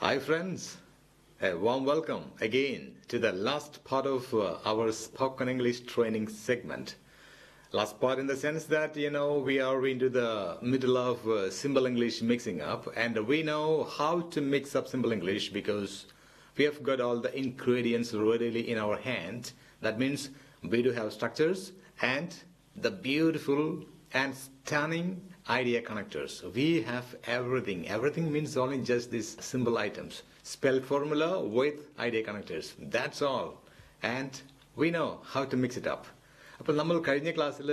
Hi, friends. A warm welcome again to the last part of our spoken English training segment. Last part in the sense that, we are into the middle of simple English mixing up, and we know how to mix up simple English because we have got all the ingredients readily in our hand. That means we do have structures and the beautiful and stunning idea connectors. We have everything. Everything means only just these simple items. Spell formula with idea connectors. That's all. And we know how to mix it up. അപ്പോൾ നമ്മൾ കഴിഞ്ഞ ക്ലാസ്സിൽ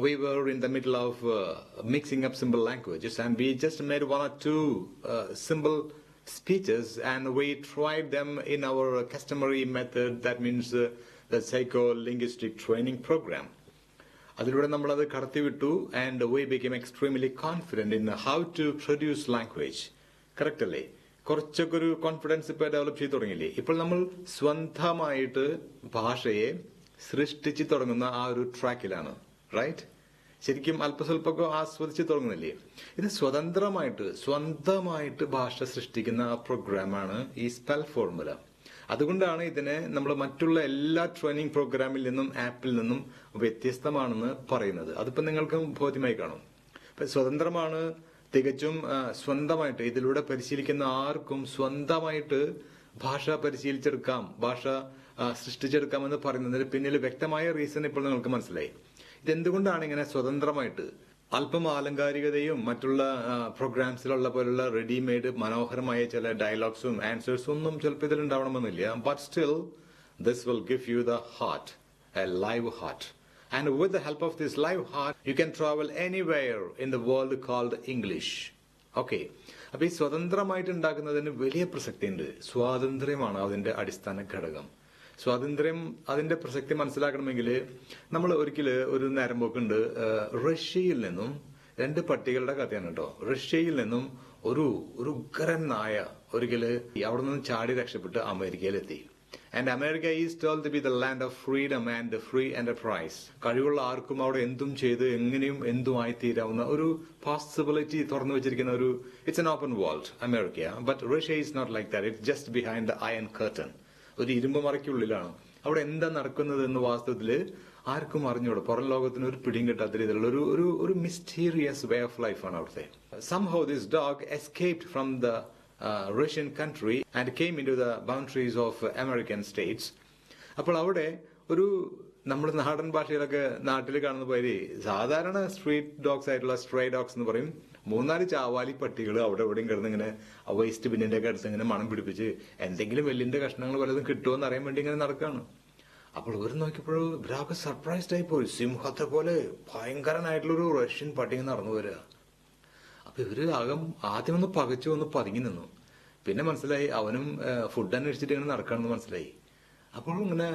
we were in the middle of mixing up simple languages and we just made one or two simple speeches and we tried them in our customary method, that means the psycho-linguistic training program. അതിലൂടെ നമ്മളത് കടത്തിവിട്ടു and we became extremely confident in how to produce language. Correct അല്ലേ? കുറച്ചൊക്കെ ഒരു confidence ഇപ്പോൾ develop ചെയ്ത് തുടങ്ങിയില്ലേ? ഇപ്പോൾ നമ്മൾ സ്വന്തമായിട്ട് ഭാഷയെ സൃഷ്ടിച്ച് തുടങ്ങുന്ന ആ ഒരു ട്രാക്കിലാണ്, റൈറ്റ്? ശരിക്കും അല്പസ്വല്പമൊക്കെ ആസ്വദിച്ച് തുടങ്ങുന്നില്ലേ? ഇത് സ്വന്തമായിട്ട് ഭാഷ സൃഷ്ടിക്കുന്ന ആ പ്രോഗ്രാമാണ് ഈ സ്പെൽ ഫോർമുല. അതുകൊണ്ടാണ് ഇതിനെ നമ്മൾ മറ്റുള്ള എല്ലാ ട്രെയിനിങ് പ്രോഗ്രാമിൽ നിന്നും ആപ്പിൽ നിന്നും വ്യത്യസ്തമാണെന്ന് പറയുന്നത്. അതിപ്പോ നിങ്ങൾക്ക് ബോധ്യമായി കാണും. സ്വതന്ത്രമാണ്, തികച്ചും സ്വന്തമായിട്ട് ഇതിലൂടെ പരിശീലിക്കുന്ന ആർക്കും സ്വന്തമായിട്ട് ഭാഷ പരിശീലിച്ചെടുക്കാം, ഭാഷ സൃഷ്ടിച്ചെടുക്കാമെന്ന് പറയുന്നതിന് പിന്നിൽ വ്യക്തമായ റീസൺ ഇപ്പോൾ നിങ്ങൾക്ക് മനസ്സിലായി. ഇതെന്തുകൊണ്ടാണ് ഇങ്ങനെ സ്വതന്ത്രമായിട്ട്? അല്പം ആലങ്കാരികതയും മറ്റുള്ള പ്രോഗ്രാംസിലുള്ള പോലുള്ള റെഡിമെയ്ഡ് മനോഹരമായ ചില ഡയലോഗ്സും ആൻസേഴ്സും ഒന്നും ചിലപ്പോൾ ഇതിൽ ഉണ്ടാവണമെന്നില്ല. But still this will give you the heart, a live heart. And with the help of this live heart you can travel anywhere in the world called English. Okay, അപ്പൊ ഈ സ്വതന്ത്രമായിട്ട് ഉണ്ടാക്കുന്നതിന് വലിയ പ്രസക്തിയുണ്ട്. സ്വാതന്ത്ര്യമാണ് അതിന്റെ അടിസ്ഥാന ഘടകം. സ്വാതന്ത്ര്യം, അതിന്റെ പ്രസക്തി മനസ്സിലാക്കണമെങ്കിൽ നമ്മൾ ഒരു നേരം പോക്കുണ്ട്. റഷ്യയിൽ നിന്നും രണ്ട് പട്ടികളുടെ കഥയാണ് കേട്ടോ. റഷ്യയിൽ നിന്നും ഒരു ഉഗ്രൻ നായ ഒരിക്കല് അവിടെ നിന്നും ചാടി രക്ഷപ്പെട്ട് അമേരിക്കയിലെത്തി. And America is told to be the land of freedom and free enterprise. കഴിവുള്ള ആർക്കും അവിടെ എന്തും ചെയ്ത് എങ്ങനെയും എന്തുമായി തീരാവുന്ന ഒരു പോസിബിലിറ്റി തുറന്നു വെച്ചിരിക്കുന്ന it's an open world America. But Russia is not like that. It's just behind the iron curtain. ഒരു ഇരുമ്പ് മറയ്ക്കുള്ളിലാണ്. അവിടെ എന്താ നടക്കുന്നത് എന്ന് വാസ്തവത്തില് ആർക്കും അറിഞ്ഞൂടെ. പുറം ലോകത്തിന് ഒരു പിടിയും കിട്ടാത്ത രീതിയിലുള്ള ഒരു മിസ്റ്റീരിയസ് വേ ഓഫ് ലൈഫാണ് അവിടുത്തെ. Somehow this dog escaped from the Russian country and came into the boundaries of American states. അപ്പോൾ അവിടെ നമ്മുടെ നാടൻ ഭാഷയിലൊക്കെ നാട്ടിൽ കാണുന്ന പോലെ സാധാരണ സ്ട്രീറ്റ് ഡോഗ്സ് ആയിട്ടുള്ള സ്ട്രേ ഡോഗ്സ് എന്ന് പറയും. 3-4 ചാവാലി പട്ടികൾ അവിടെ എവിടെയും കിടന്ന് ഇങ്ങനെ വേസ്റ്റ് ബിന്നിന്റെ ഒക്കെ അടുത്ത് ഇങ്ങനെ മണം പിടിപ്പിച്ച് എന്തെങ്കിലും വെല്ലിന്റെ കഷ്ണങ്ങൾ വല്ലതും കിട്ടുമോ എന്ന് അറിയാൻ വേണ്ടി ഇങ്ങനെ നടക്കുകയാണ്. അപ്പോൾ ഇവർ നോക്കിയപ്പോഴും ഇവരൊക്കെ സർപ്രൈസ്ഡ് ആയി പോയി. സിംഹത്തെ പോലെ ഭയങ്കരനായിട്ടുള്ളൊരു റഷ്യൻ പട്ടി നടന്നു വരിക. അപ്പൊ ഇവര് ആദ്യം ഒന്ന് പകച്ചു, ഒന്ന് പതുങ്ങി നിന്നു. പിന്നെ മനസ്സിലായി അവനും ഫുഡ് അന്വേഷിച്ചിട്ട് ഇങ്ങനെ നടക്കാണെന്ന് മനസ്സിലായി. അപ്പോൾ ഇങ്ങനെ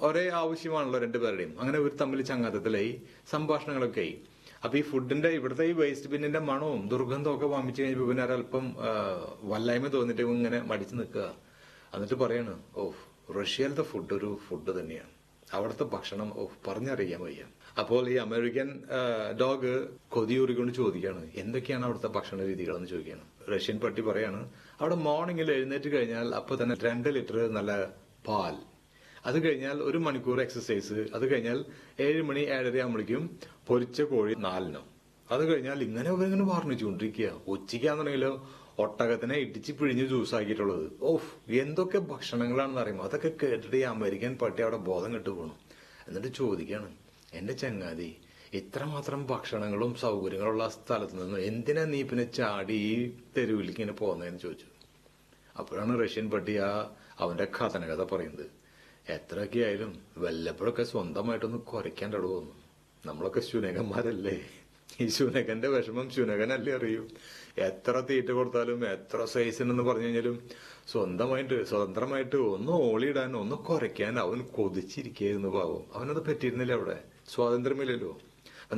ഒരേ ആവശ്യമാണല്ലോ രണ്ടുപേരുടെയും. അങ്ങനെ ഇവർ തമ്മിൽ ചങ്ങാത്തത്തിലായി, സംഭാഷണങ്ങളൊക്കെ ആയി. അപ്പൊ ഈ ഫുഡിന്റെ ഇവിടുത്തെ ഈ വേസ്റ്റ് ബിന്നിന്റെ മണവും ദുർഗന്ധവും ഒക്കെ വമിച്ചു കഴിഞ്ഞപ്പോ പിന്നെ ഒരല്പം വല്ലായ്മ തോന്നിട്ട് ഇങ്ങനെ മടിച്ചു നിൽക്കുക. എന്നിട്ട് പറയാണ്, റഷ്യയിലത്തെ ഫുഡ് ഒരു ഫുഡ് തന്നെയാണ്, അവിടുത്തെ ഭക്ഷണം പറഞ്ഞറിയാൻ വയ്യ. അപ്പോൾ ഈ അമേരിക്കൻ ഡോഗ് കൊതിയൂറിക്കൊണ്ട് ചോദിക്കുകയാണ്, എന്തൊക്കെയാണ് അവിടുത്തെ ഭക്ഷണ രീതികൾ എന്ന് ചോദിക്കുകയാണ്. റഷ്യൻ പട്ടി പറയാണ്, അവിടെ മോർണിംഗിൽ എഴുന്നേറ്റ് കഴിഞ്ഞാൽ അപ്പൊ തന്നെ 2 ലിറ്റർ നല്ല പാൽ, അത് കഴിഞ്ഞാൽ 1 മണിക്കൂർ എക്സസൈസ്, അത് കഴിഞ്ഞാൽ 7 മണി 7:30 ആകുമ്പോഴേക്കും പൊരിച്ച കോഴി 4. അത് കഴിഞ്ഞാൽ ഇങ്ങനെ വർണ്ണിച്ചുകൊണ്ടിരിക്കുക. ഉച്ചയ്ക്കാണെന്നുണ്ടെങ്കിലോ ഒട്ടകത്തിനെ ഇടിച്ച് പിഴിഞ്ഞ് ജ്യൂസാക്കിയിട്ടുള്ളത്. എന്തൊക്കെ ഭക്ഷണങ്ങളാണെന്ന് അറിയുമോ? അതൊക്കെ കേട്ടിട്ട് ഈ അമേരിക്കൻ പട്ടി അവിടെ ബോധം കെട്ടു പോകണം. എന്നിട്ട് ചോദിക്കാണ്, എന്റെ ചങ്ങാതി, ഇത്രമാത്രം ഭക്ഷണങ്ങളും സൗകര്യങ്ങളുള്ള സ്ഥലത്ത് നിന്ന് എന്തിനാ നീ പിന്നെ ചാടി ഈ തെരുവിലേക്ക് ഇങ്ങനെ പോകുന്നതെന്ന് ചോദിച്ചു. അപ്പോഴാണ് റഷ്യൻ പട്ടി അവന്റെ കഥനകഥ പറയുന്നത്. എത്രയൊക്കെ ആയാലും വല്ലപ്പോഴൊക്കെ സ്വന്തമായിട്ടൊന്ന് കുറയ്ക്കാൻ തോന്നുന്നു. നമ്മളൊക്കെ ശുനകന്മാരല്ലേ? ഈ ശുനകന്റെ വിഷമം ശുനകനല്ലേ അറിയൂ. എത്ര തീറ്റ കൊടുത്താലും എത്ര സൈസിനെന്ന് പറഞ്ഞു കഴിഞ്ഞാലും സ്വതന്ത്രമായിട്ട് ഒന്ന് ഓളിയിടാൻ, ഒന്ന് കുറയ്ക്കാൻ അവൻ കൊതിച്ചിരിക്കുന്നു. പാവം, അവനത് പറ്റിയിരുന്നില്ല. അവിടെ സ്വാതന്ത്ര്യമില്ലല്ലോ.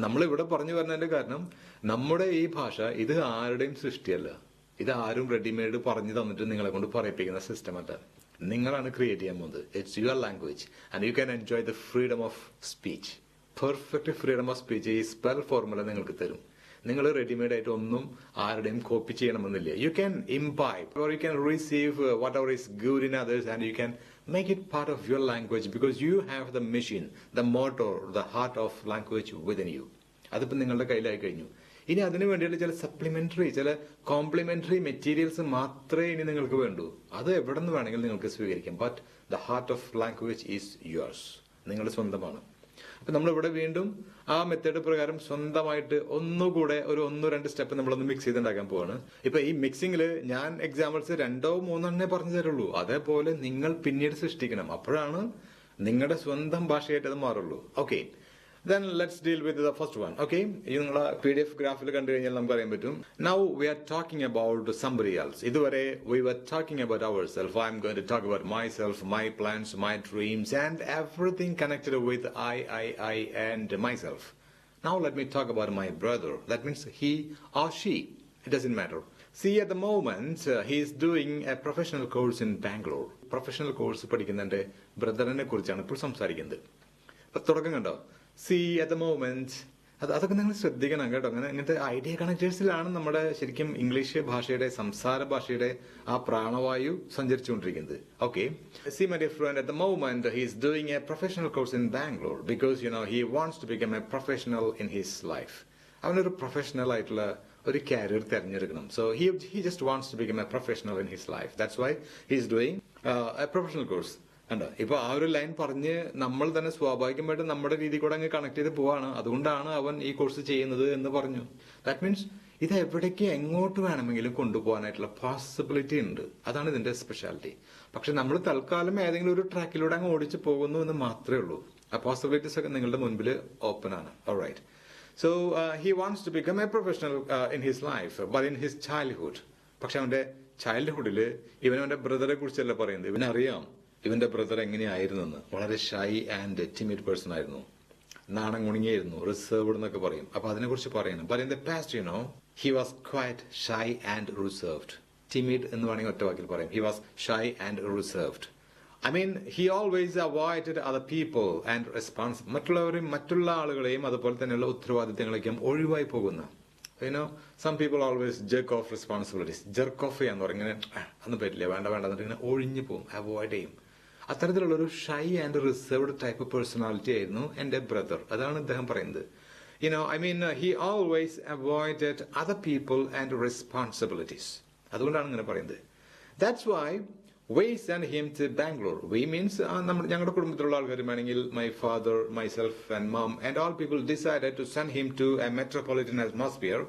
നമ്മളിവിടെ പറഞ്ഞു വരുന്നതിന്റെ കാരണം, നമ്മുടെ ഈ ഭാഷ ഇത് ആരുടെയും സൃഷ്ടിയല്ല. ഇത് ആരും റെഡിമെയ്ഡ് പറഞ്ഞു തന്നിട്ട് നിങ്ങളെ കൊണ്ട് പറയിപ്പിക്കുന്ന സിസ്റ്റം അല്ല. നിങ്ങളാണ് ക്രിയേറ്റ് ചെയ്യാൻ പോകുന്നത്. It's your language and you can enjoy the freedom of speech. Perfect freedom of speech ഈ സ്പെൽ ഫോർമുല നിങ്ങൾക്ക് തരും. നിങ്ങൾ റെഡിമെയ്ഡ് ആയിട്ട് ഒന്നും ആരുടെയും കോപ്പി ചെയ്യണമെന്നില്ല. You can imbibe or you can receive what ever is good in others and you can make it part of your language because you have the machine, the motor, the heart of language within you. അതിപ്പോൾ നിങ്ങളുടെ കയ്യിലായി കഴിഞ്ഞു. ഇനി അതിനു വേണ്ടിയുള്ള ചില supplementary, ചില complementary materials മാത്രമേ ഇനി നിങ്ങൾക്ക് വേണ്ടൂ. അത് എവിടെ നിന്ന് വേണമെങ്കിലും നിങ്ങൾക്ക് സ്വീകരിക്കാം. But the heart of language is yours, നിങ്ങളുടെ സ്വന്തമാണ്. അപ്പൊ നമ്മളിവിടെ വീണ്ടും ആ മെത്തേഡ് പ്രകാരം സ്വന്തമായിട്ട് ഒന്നുകൂടെ ഒരു 1-2 സ്റ്റെപ്പ് നമ്മളൊന്ന് മിക്സ് ചെയ്തുണ്ടാക്കാൻ പോവാണ്. ഇപ്പൊ ഈ മിക്സിംഗിൽ ഞാൻ എക്സാമ്പിൾസ് 2-3 പറഞ്ഞു തരുള്ളൂ. അതേപോലെ നിങ്ങൾ പിന്നീട് സൃഷ്ടിക്കണം. അപ്പോഴാണ് നിങ്ങളുടെ സ്വന്തം ഭാഷയായിട്ട് അത് മാറുള്ളൂ. Okay, then let's deal with the first one. Okay, ഈ നിങ്ങൾ PDF ഗ്രാഫിൽ കണ്ടു കഴിഞ്ഞാൽ നമുക്ക് അറിയാൻ പറ്റും. Now we are talking about somebody else. ഇതുവരെ we were talking about ourselves. I'm going to talk about myself, my plans, my dreams and everything connected with I and myself. Now let me talk about my brother. That means he or she. It doesn't matter. See, at the moment he is doing a professional course in Bangalore. Professional course പഠിക്കുന്ന എൻ്റെ ബ്രദറിനെ കുറിച്ചാണ് ഇപ്പോൾ സംസാരിക്കുന്നത്. അപ്പൊ തുടക്കം കണ്ടോ? C at the moment, അതൊക്കെ നിങ്ങൾ ശ്രദ്ധിക്കണം കേട്ടോ. അങ്ങനത്തെ ഐഡിയ കണക്ടേഴ്സിലാണ് നമ്മുടെ ശരിക്കും ഇംഗ്ലീഷ് ഭാഷയുടെ, സംസാര ഭാഷയുടെ ആ പ്രാണവായു സഞ്ചരിച്ചുകൊണ്ടിരിക്കുന്നത്. Okay, see my dear friend, at the moment he is doing a professional course in Bangalore because he wants to become a professional in his life. അവനൊരു പ്രൊഫഷണൽ ആയിട്ടുള്ള ഒരു കരിയർ തിരഞ്ഞെടുക്കണം. So he just wants to become a professional in his life. That's why he is doing a professional course. കണ്ടോ, ഇപ്പൊ ആ ഒരു line പറഞ്ഞ് നമ്മൾ തന്നെ സ്വാഭാവികമായിട്ട് നമ്മുടെ രീതി കൂടെ അങ്ങ് കണക്ട് ചെയ്ത് പോവാണ്. അതുകൊണ്ടാണ് അവൻ ഈ കോഴ്സ് ചെയ്യുന്നത് എന്ന് പറഞ്ഞു. ദാറ്റ് മീൻസ് ഇത് എവിടേക്ക് എങ്ങോട്ട് വേണമെങ്കിലും കൊണ്ടുപോകാനായിട്ടുള്ള പോസിബിലിറ്റി ഉണ്ട്. അതാണ് ഇതിന്റെ സ്പെഷ്യാലിറ്റി. പക്ഷെ നമ്മൾ തൽക്കാലം ഏതെങ്കിലും ഒരു ട്രാക്കിലൂടെ അങ്ങ് ഓടിച്ച് പോകുന്നു എന്ന് മാത്രമേ ഉള്ളൂ. ആ പോസിബിലിറ്റീസ് ഒക്കെ നിങ്ങളുടെ മുൻപിൽ ഓപ്പൺ ആണ്. Alright, so he wants to become a professional in his life but in his childhood. പക്ഷെ അവന്റെ ചൈൽഡ്ഹുഡില് അവന്റെ ബ്രദറെ കുറിച്ചല്ല പറയുന്നത്. ഇവനറിയാം ഇവന്റെ ബ്രദർ എങ്ങനെയായിരുന്നെന്ന്. വളരെ ഷൈ ആൻഡ് ടിമിഡ് പേഴ്സൺ ആയിരുന്നു, നാണം കുണുങ്ങിയായിരുന്നു, റിസർവ്ഡ് എന്നൊക്കെ പറയും. അപ്പൊ അതിനെ കുറിച്ച് പറയുന്നു. But in the past he was quite shy and reserved. Timid എന്ന് വേണമെങ്കിൽ ഒറ്റ വാക്കിൽ പറയും. He was shy and reserved. I mean he always avoided other people and response. മറ്റുള്ള ആളുകളെയും അതുപോലെ തന്നെയുള്ള ഉത്തരവാദിത്തങ്ങളൊക്കെയും ഒഴിവായി പോകുന്ന. some people always jerk off responsibilities. Jerk off ചെയ്യാന്ന് പറയും. ഇങ്ങനെ അന്ന് പറ്റില്ല, വേണ്ട എന്നിട്ട് ഇങ്ങനെ ഒഴിഞ്ഞു പോകും, അവോയ്ഡ് ചെയ്യും. അത്തരത്തിലുള്ള ഒരു shy and reserved type personality ആയിരുന്നു എന്റെ ബ്രദർ. അതാണ് അദ്ദേഹം പറയുന്നത്. he always avoided other people and responsibilities. അതുകൊണ്ടാണ് ഇങ്ങനെ പറയുന്നത്. That's why we sent him to Bangalore. We means ഞങ്ങളുടെ കുടുംബത്തിലുള്ള ആൾക്കാർ വേണമെങ്കിൽ my father, myself and mom and all people decided to send him to a metropolitan atmosphere.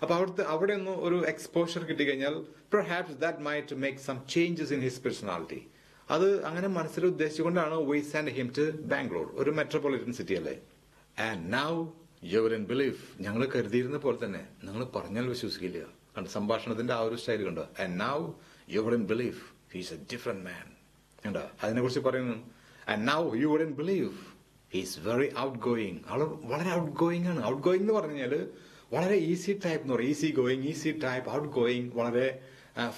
അപ്പൊ അവിടെ ഒന്ന് ഒരു എക്സ്പോഷർ കിട്ടിക്കഴിഞ്ഞാൽ perhaps that might make some changes in his personality. അത് അങ്ങനെ മനസ്സിൽ ഉദ്ദേശിച്ചുകൊണ്ടാണ് we sent him to Bangalore. ഒരു metropolitan city അല്ലേ. And now you wouldn't believe. ഞങ്ങൾ കരുതിയിരുന്ന പോലെ തന്നെ, നിങ്ങൾ പറഞ്ഞാൽ വിശ്വസിക്കില്ല. കണ്ട സംഭാഷണത്തിന്റെ ആ ഒരു സ്റ്റൈൽ കണ്ടോ. And now you wouldn't believe. He's a different man. കണ്ടോ, അതിനെ കുറിച്ച് പറയുന്നു. And now you wouldn't believe. He's very outgoing. ആൾ വളരെ ഔട്ട്ഗോയിങ് ആണ്. ഔട്ട്ഗോയിങ് എന്ന് പറഞ്ഞു കഴിഞ്ഞാൽ വളരെ ഈസി ടൈപ്പ് എന്ന് പറയും. Easy going, easy type, out going, വളരെ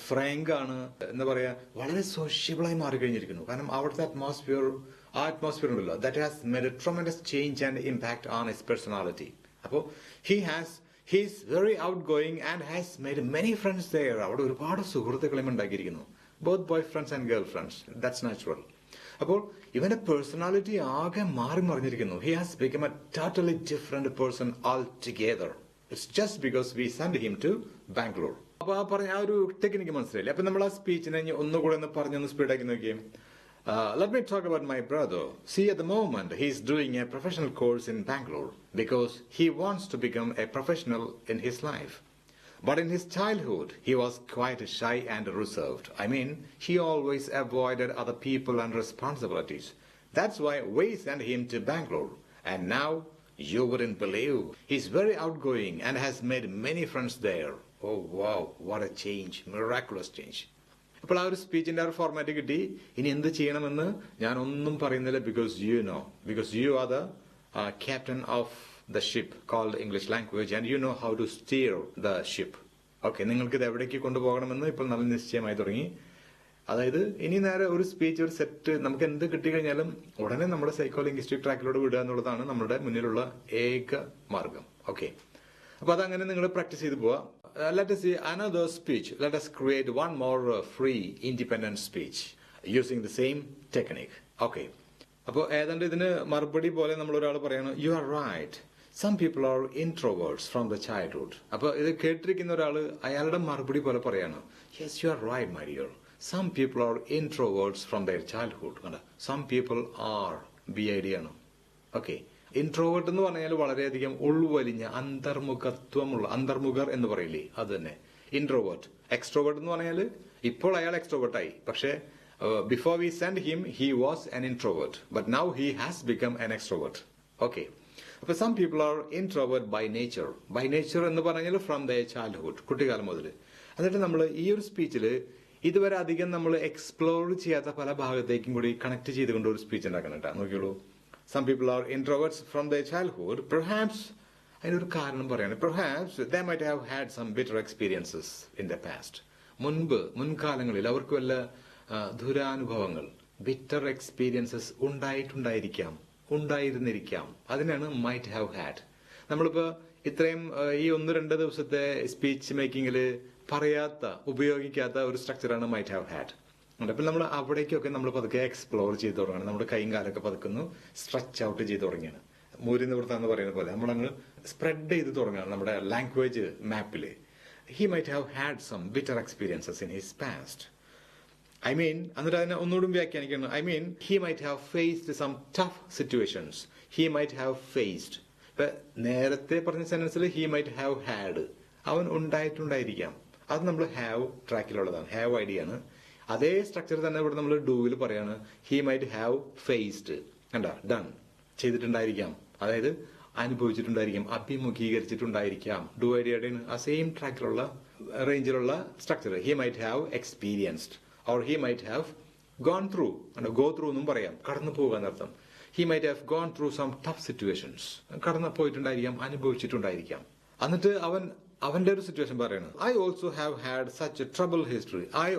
ഫ്രാങ്ക് ആണ്, എന്താ പറയാ, വളരെ സോഷ്യബിളായി മാറിക്കഴിഞ്ഞിരിക്കുന്നു. കാരണം അവിടുത്തെ അറ്റ്മോസ്ഫിയർ ഉണ്ടല്ലോ, that has made a tremendous change and impact on his personality. അപ്പോൾ he's very outgoing and has made many friends there. അവിടെ ഒരുപാട് സുഹൃത്തുക്കളെയും ഉണ്ടാക്കിയിരിക്കുന്നു, both boy friends and girl friends. That's natural. അപ്പോൾ ഇവന്റെ പേഴ്സണാലിറ്റി ആകെ മാറി മറിഞ്ഞിരിക്കുന്നു. He has become a totally different person all together. It's just because we send him to Bangalore. അപ്പൊ പറഞ്ഞ ആ ഒരു ടെക്നിക്ക് മനസ്സിലായില്ലേ? അപ്പൊ നമ്മൾ ആ സ്പീച്ചിനെ ഒന്നുകൂടെ പറഞ്ഞൊന്ന് സ്പീഡാക്കി നോക്കിയേ. Let me talk about my brother. See, at the moment he is doing a professional course in Bangalore because he wants to become a professional in his life. But in his childhood, he was quite shy and reserved. I mean, he always avoided other people and responsibilities. That's why we sent him to Bangalore. And now, you wouldn't believe, he's very outgoing and has made many friends there. Oh wow, what a change, miraculous change. അപ്പോൾ ആ ഒരു സ്പീച്ചിന്റെ ആ ഒരു format കിട്ടി. ഇനി എന്ത് ചെയ്യണമെന്ന് ഞാൻ ഒന്നും പറയുന്നില്ല. because you are the captain of the ship called English language and you know how to steer the ship. Okay, നിങ്ങൾക്ക് ഇത് എവിടേക്ക് കൊണ്ടുപോകണമെന്ന് ഇപ്പോൾ നല്ല നിശ്ചയമായി തുടങ്ങി. അതായത് ഇനി നേരെ ഒരു സ്പീച്ച്, ഒരു സെറ്റ്, നമുക്ക് എന്ത് കിട്ടിക്കഴിഞ്ഞാലും ഉടനെ നമ്മുടെ സൈക്കോ ലിംഗ്വിസ്റ്റിക് ട്രാക്കിലൂടെ വിടുക എന്നുള്ളതാണ് നമ്മുടെ മുന്നിലുള്ള ഏക മാർഗം. ഓക്കെ, അപ്പൊ അതങ്ങനെ നിങ്ങൾ പ്രാക്ടീസ് ചെയ്ത് പോവാ. Let us see another speech. Let us create one more free, independent speech using the same technique. Okay. അപ്പോൾ ഏതാണ്ട് ഇതിന് മറുപടി പോലെ നമ്മൾ ഒരാൾ പറയണം, you are right, some people are introverts from the childhood. അപ്പോൾ ഇത് കേട്ടിരിക്കുന്ന ഒരാൾ അയാളുടെ മറുപടി പോലെ പറയാണ്, yes you are right my dear, some people are introverts from their childhood. കണ്ട, സം പീപ്പിൾ ആർ BID ആണ്. ഓക്കെ. ഇൻട്രോവേർട്ട് എന്ന് പറഞ്ഞാൽ വളരെയധികം ഉൾവലിഞ്ഞ അന്തർമുഖർ എന്ന് പറയില്ലേ, അത് തന്നെ ഇൻട്രോവേർട്ട്. എക്സ്ട്രോവേർട്ട് എന്ന് പറഞ്ഞാൽ ഇപ്പോൾ അയാൾ എക്സ്ട്രോവേർട്ടായി, പക്ഷേ before we send him he was an introvert, but now he has become an extrovert. Okay. അപ്പൊ some people are introvert by nature എന്ന് പറഞ്ഞാൽ ഫ്രം ദ ചൈൽഡ്ഹുഡ്, കുട്ടിക്കാലം മുതൽ. എന്നിട്ട് നമ്മൾ ഈ ഒരു സ്പീച്ചിൽ ഇതുവരെ അധികം നമ്മൾ എക്സ്പ്ലോർ ചെയ്യാത്ത പല ഭാഗത്തേക്കും കൂടി കണക്ട് ചെയ്തുകൊണ്ട് ഒരു സ്പീച്ച് ഉണ്ടാക്കണം കേട്ടോ. നോക്കിയോളൂ. Some people are introverts from their childhood. Perhaps, അതിനൊരു കാരണം പറയാണ്, perhaps they might have had some bitter experiences in the past. മുൻകാലങ്ങളിൽ അവർക്ക് വല്ല ദുരാനുഭവങ്ങൾ, bitter experiences ഉണ്ടായിരുന്നിരിക്കാം. അതിനാണ് might have had. നമ്മളിപ്പോ ഇത്രയും ഈ 1-2 ദിവസത്തെ സ്പീച്ച് മേക്കിങ്ങിൽ ഉപയോഗിക്കാത്ത ഒരു സ്ട്രക്ചറാണ് might have had. അപ്പൊ നമ്മൾ അവിടേക്കൊക്കെ നമ്മൾ പതുക്കെ എക്സ്പ്ലോർ ചെയ്ത് തുടങ്ങണം. നമ്മുടെ കൈയും കാലൊക്കെ പതുക്കുന്നു സ്ട്രെച്ച് ഔട്ട് ചെയ്ത് തുടങ്ങിയാണ്. മൂരി നിവൃത്താന്ന് പറയുന്ന പോലെ നമ്മളങ്ങ് സ്പ്രെഡ് ചെയ്ത് തുടങ്ങുകയാണ് നമ്മുടെ ലാംഗ്വേജ് മാപ്പില്. He might have had some bitter experiences in his past. എന്നിട്ട് അതിനെ ഒന്നുകൂടി വ്യാഖ്യാനിക്കണം. He might have faced some tough situations. He might have faced. ഇപ്പൊ നേരത്തെ പറഞ്ഞ സെന്റൻസിൽ ഹി മൈറ്റ് ഹാവ് ഹാഡ്, അവൻ ഉണ്ടായിട്ടുണ്ടായിരിക്കാം. അത് നമ്മൾ ഹാവ് ട്രാക്കിലുള്ളതാണ്, ഹാവ് ഐഡിയ ആണ്. അതേ സ്ട്രക്ചർ തന്നെ ഇവിടെ നമ്മൾ ഡൂവിൽ പറയാണ്, ഹി മൈറ്റ് ഹാവ് ഫേസ്ഡ്. കണ്ട, ഡൺ ചെയ്തിട്ടുണ്ടായിരിക്കാം, അതായത് അനുഭവിച്ചിട്ടുണ്ടായിരിക്കാം, അഭിമുഖീകരിച്ചിട്ടുണ്ടായിരിക്കാം. ഡു ഐഡിയയുടെ ആ സെയിം ട്രാക്കിലുള്ള റേഞ്ചിലുള്ള structure. He might have experienced or he might have gone through. Go through എന്നും പറയാം, കടന്നു പോകുക എന്നർത്ഥം. He might have gone through some tough situations, കടന്നു പോയിട്ടുണ്ടായിരിക്കാം, അനുഭവിച്ചിട്ടുണ്ടായിരിക്കാം. എന്നിട്ട് അവന്റെ ഒരു സിറ്റുവേഷൻ പറയണം. I also have had such a trouble history. I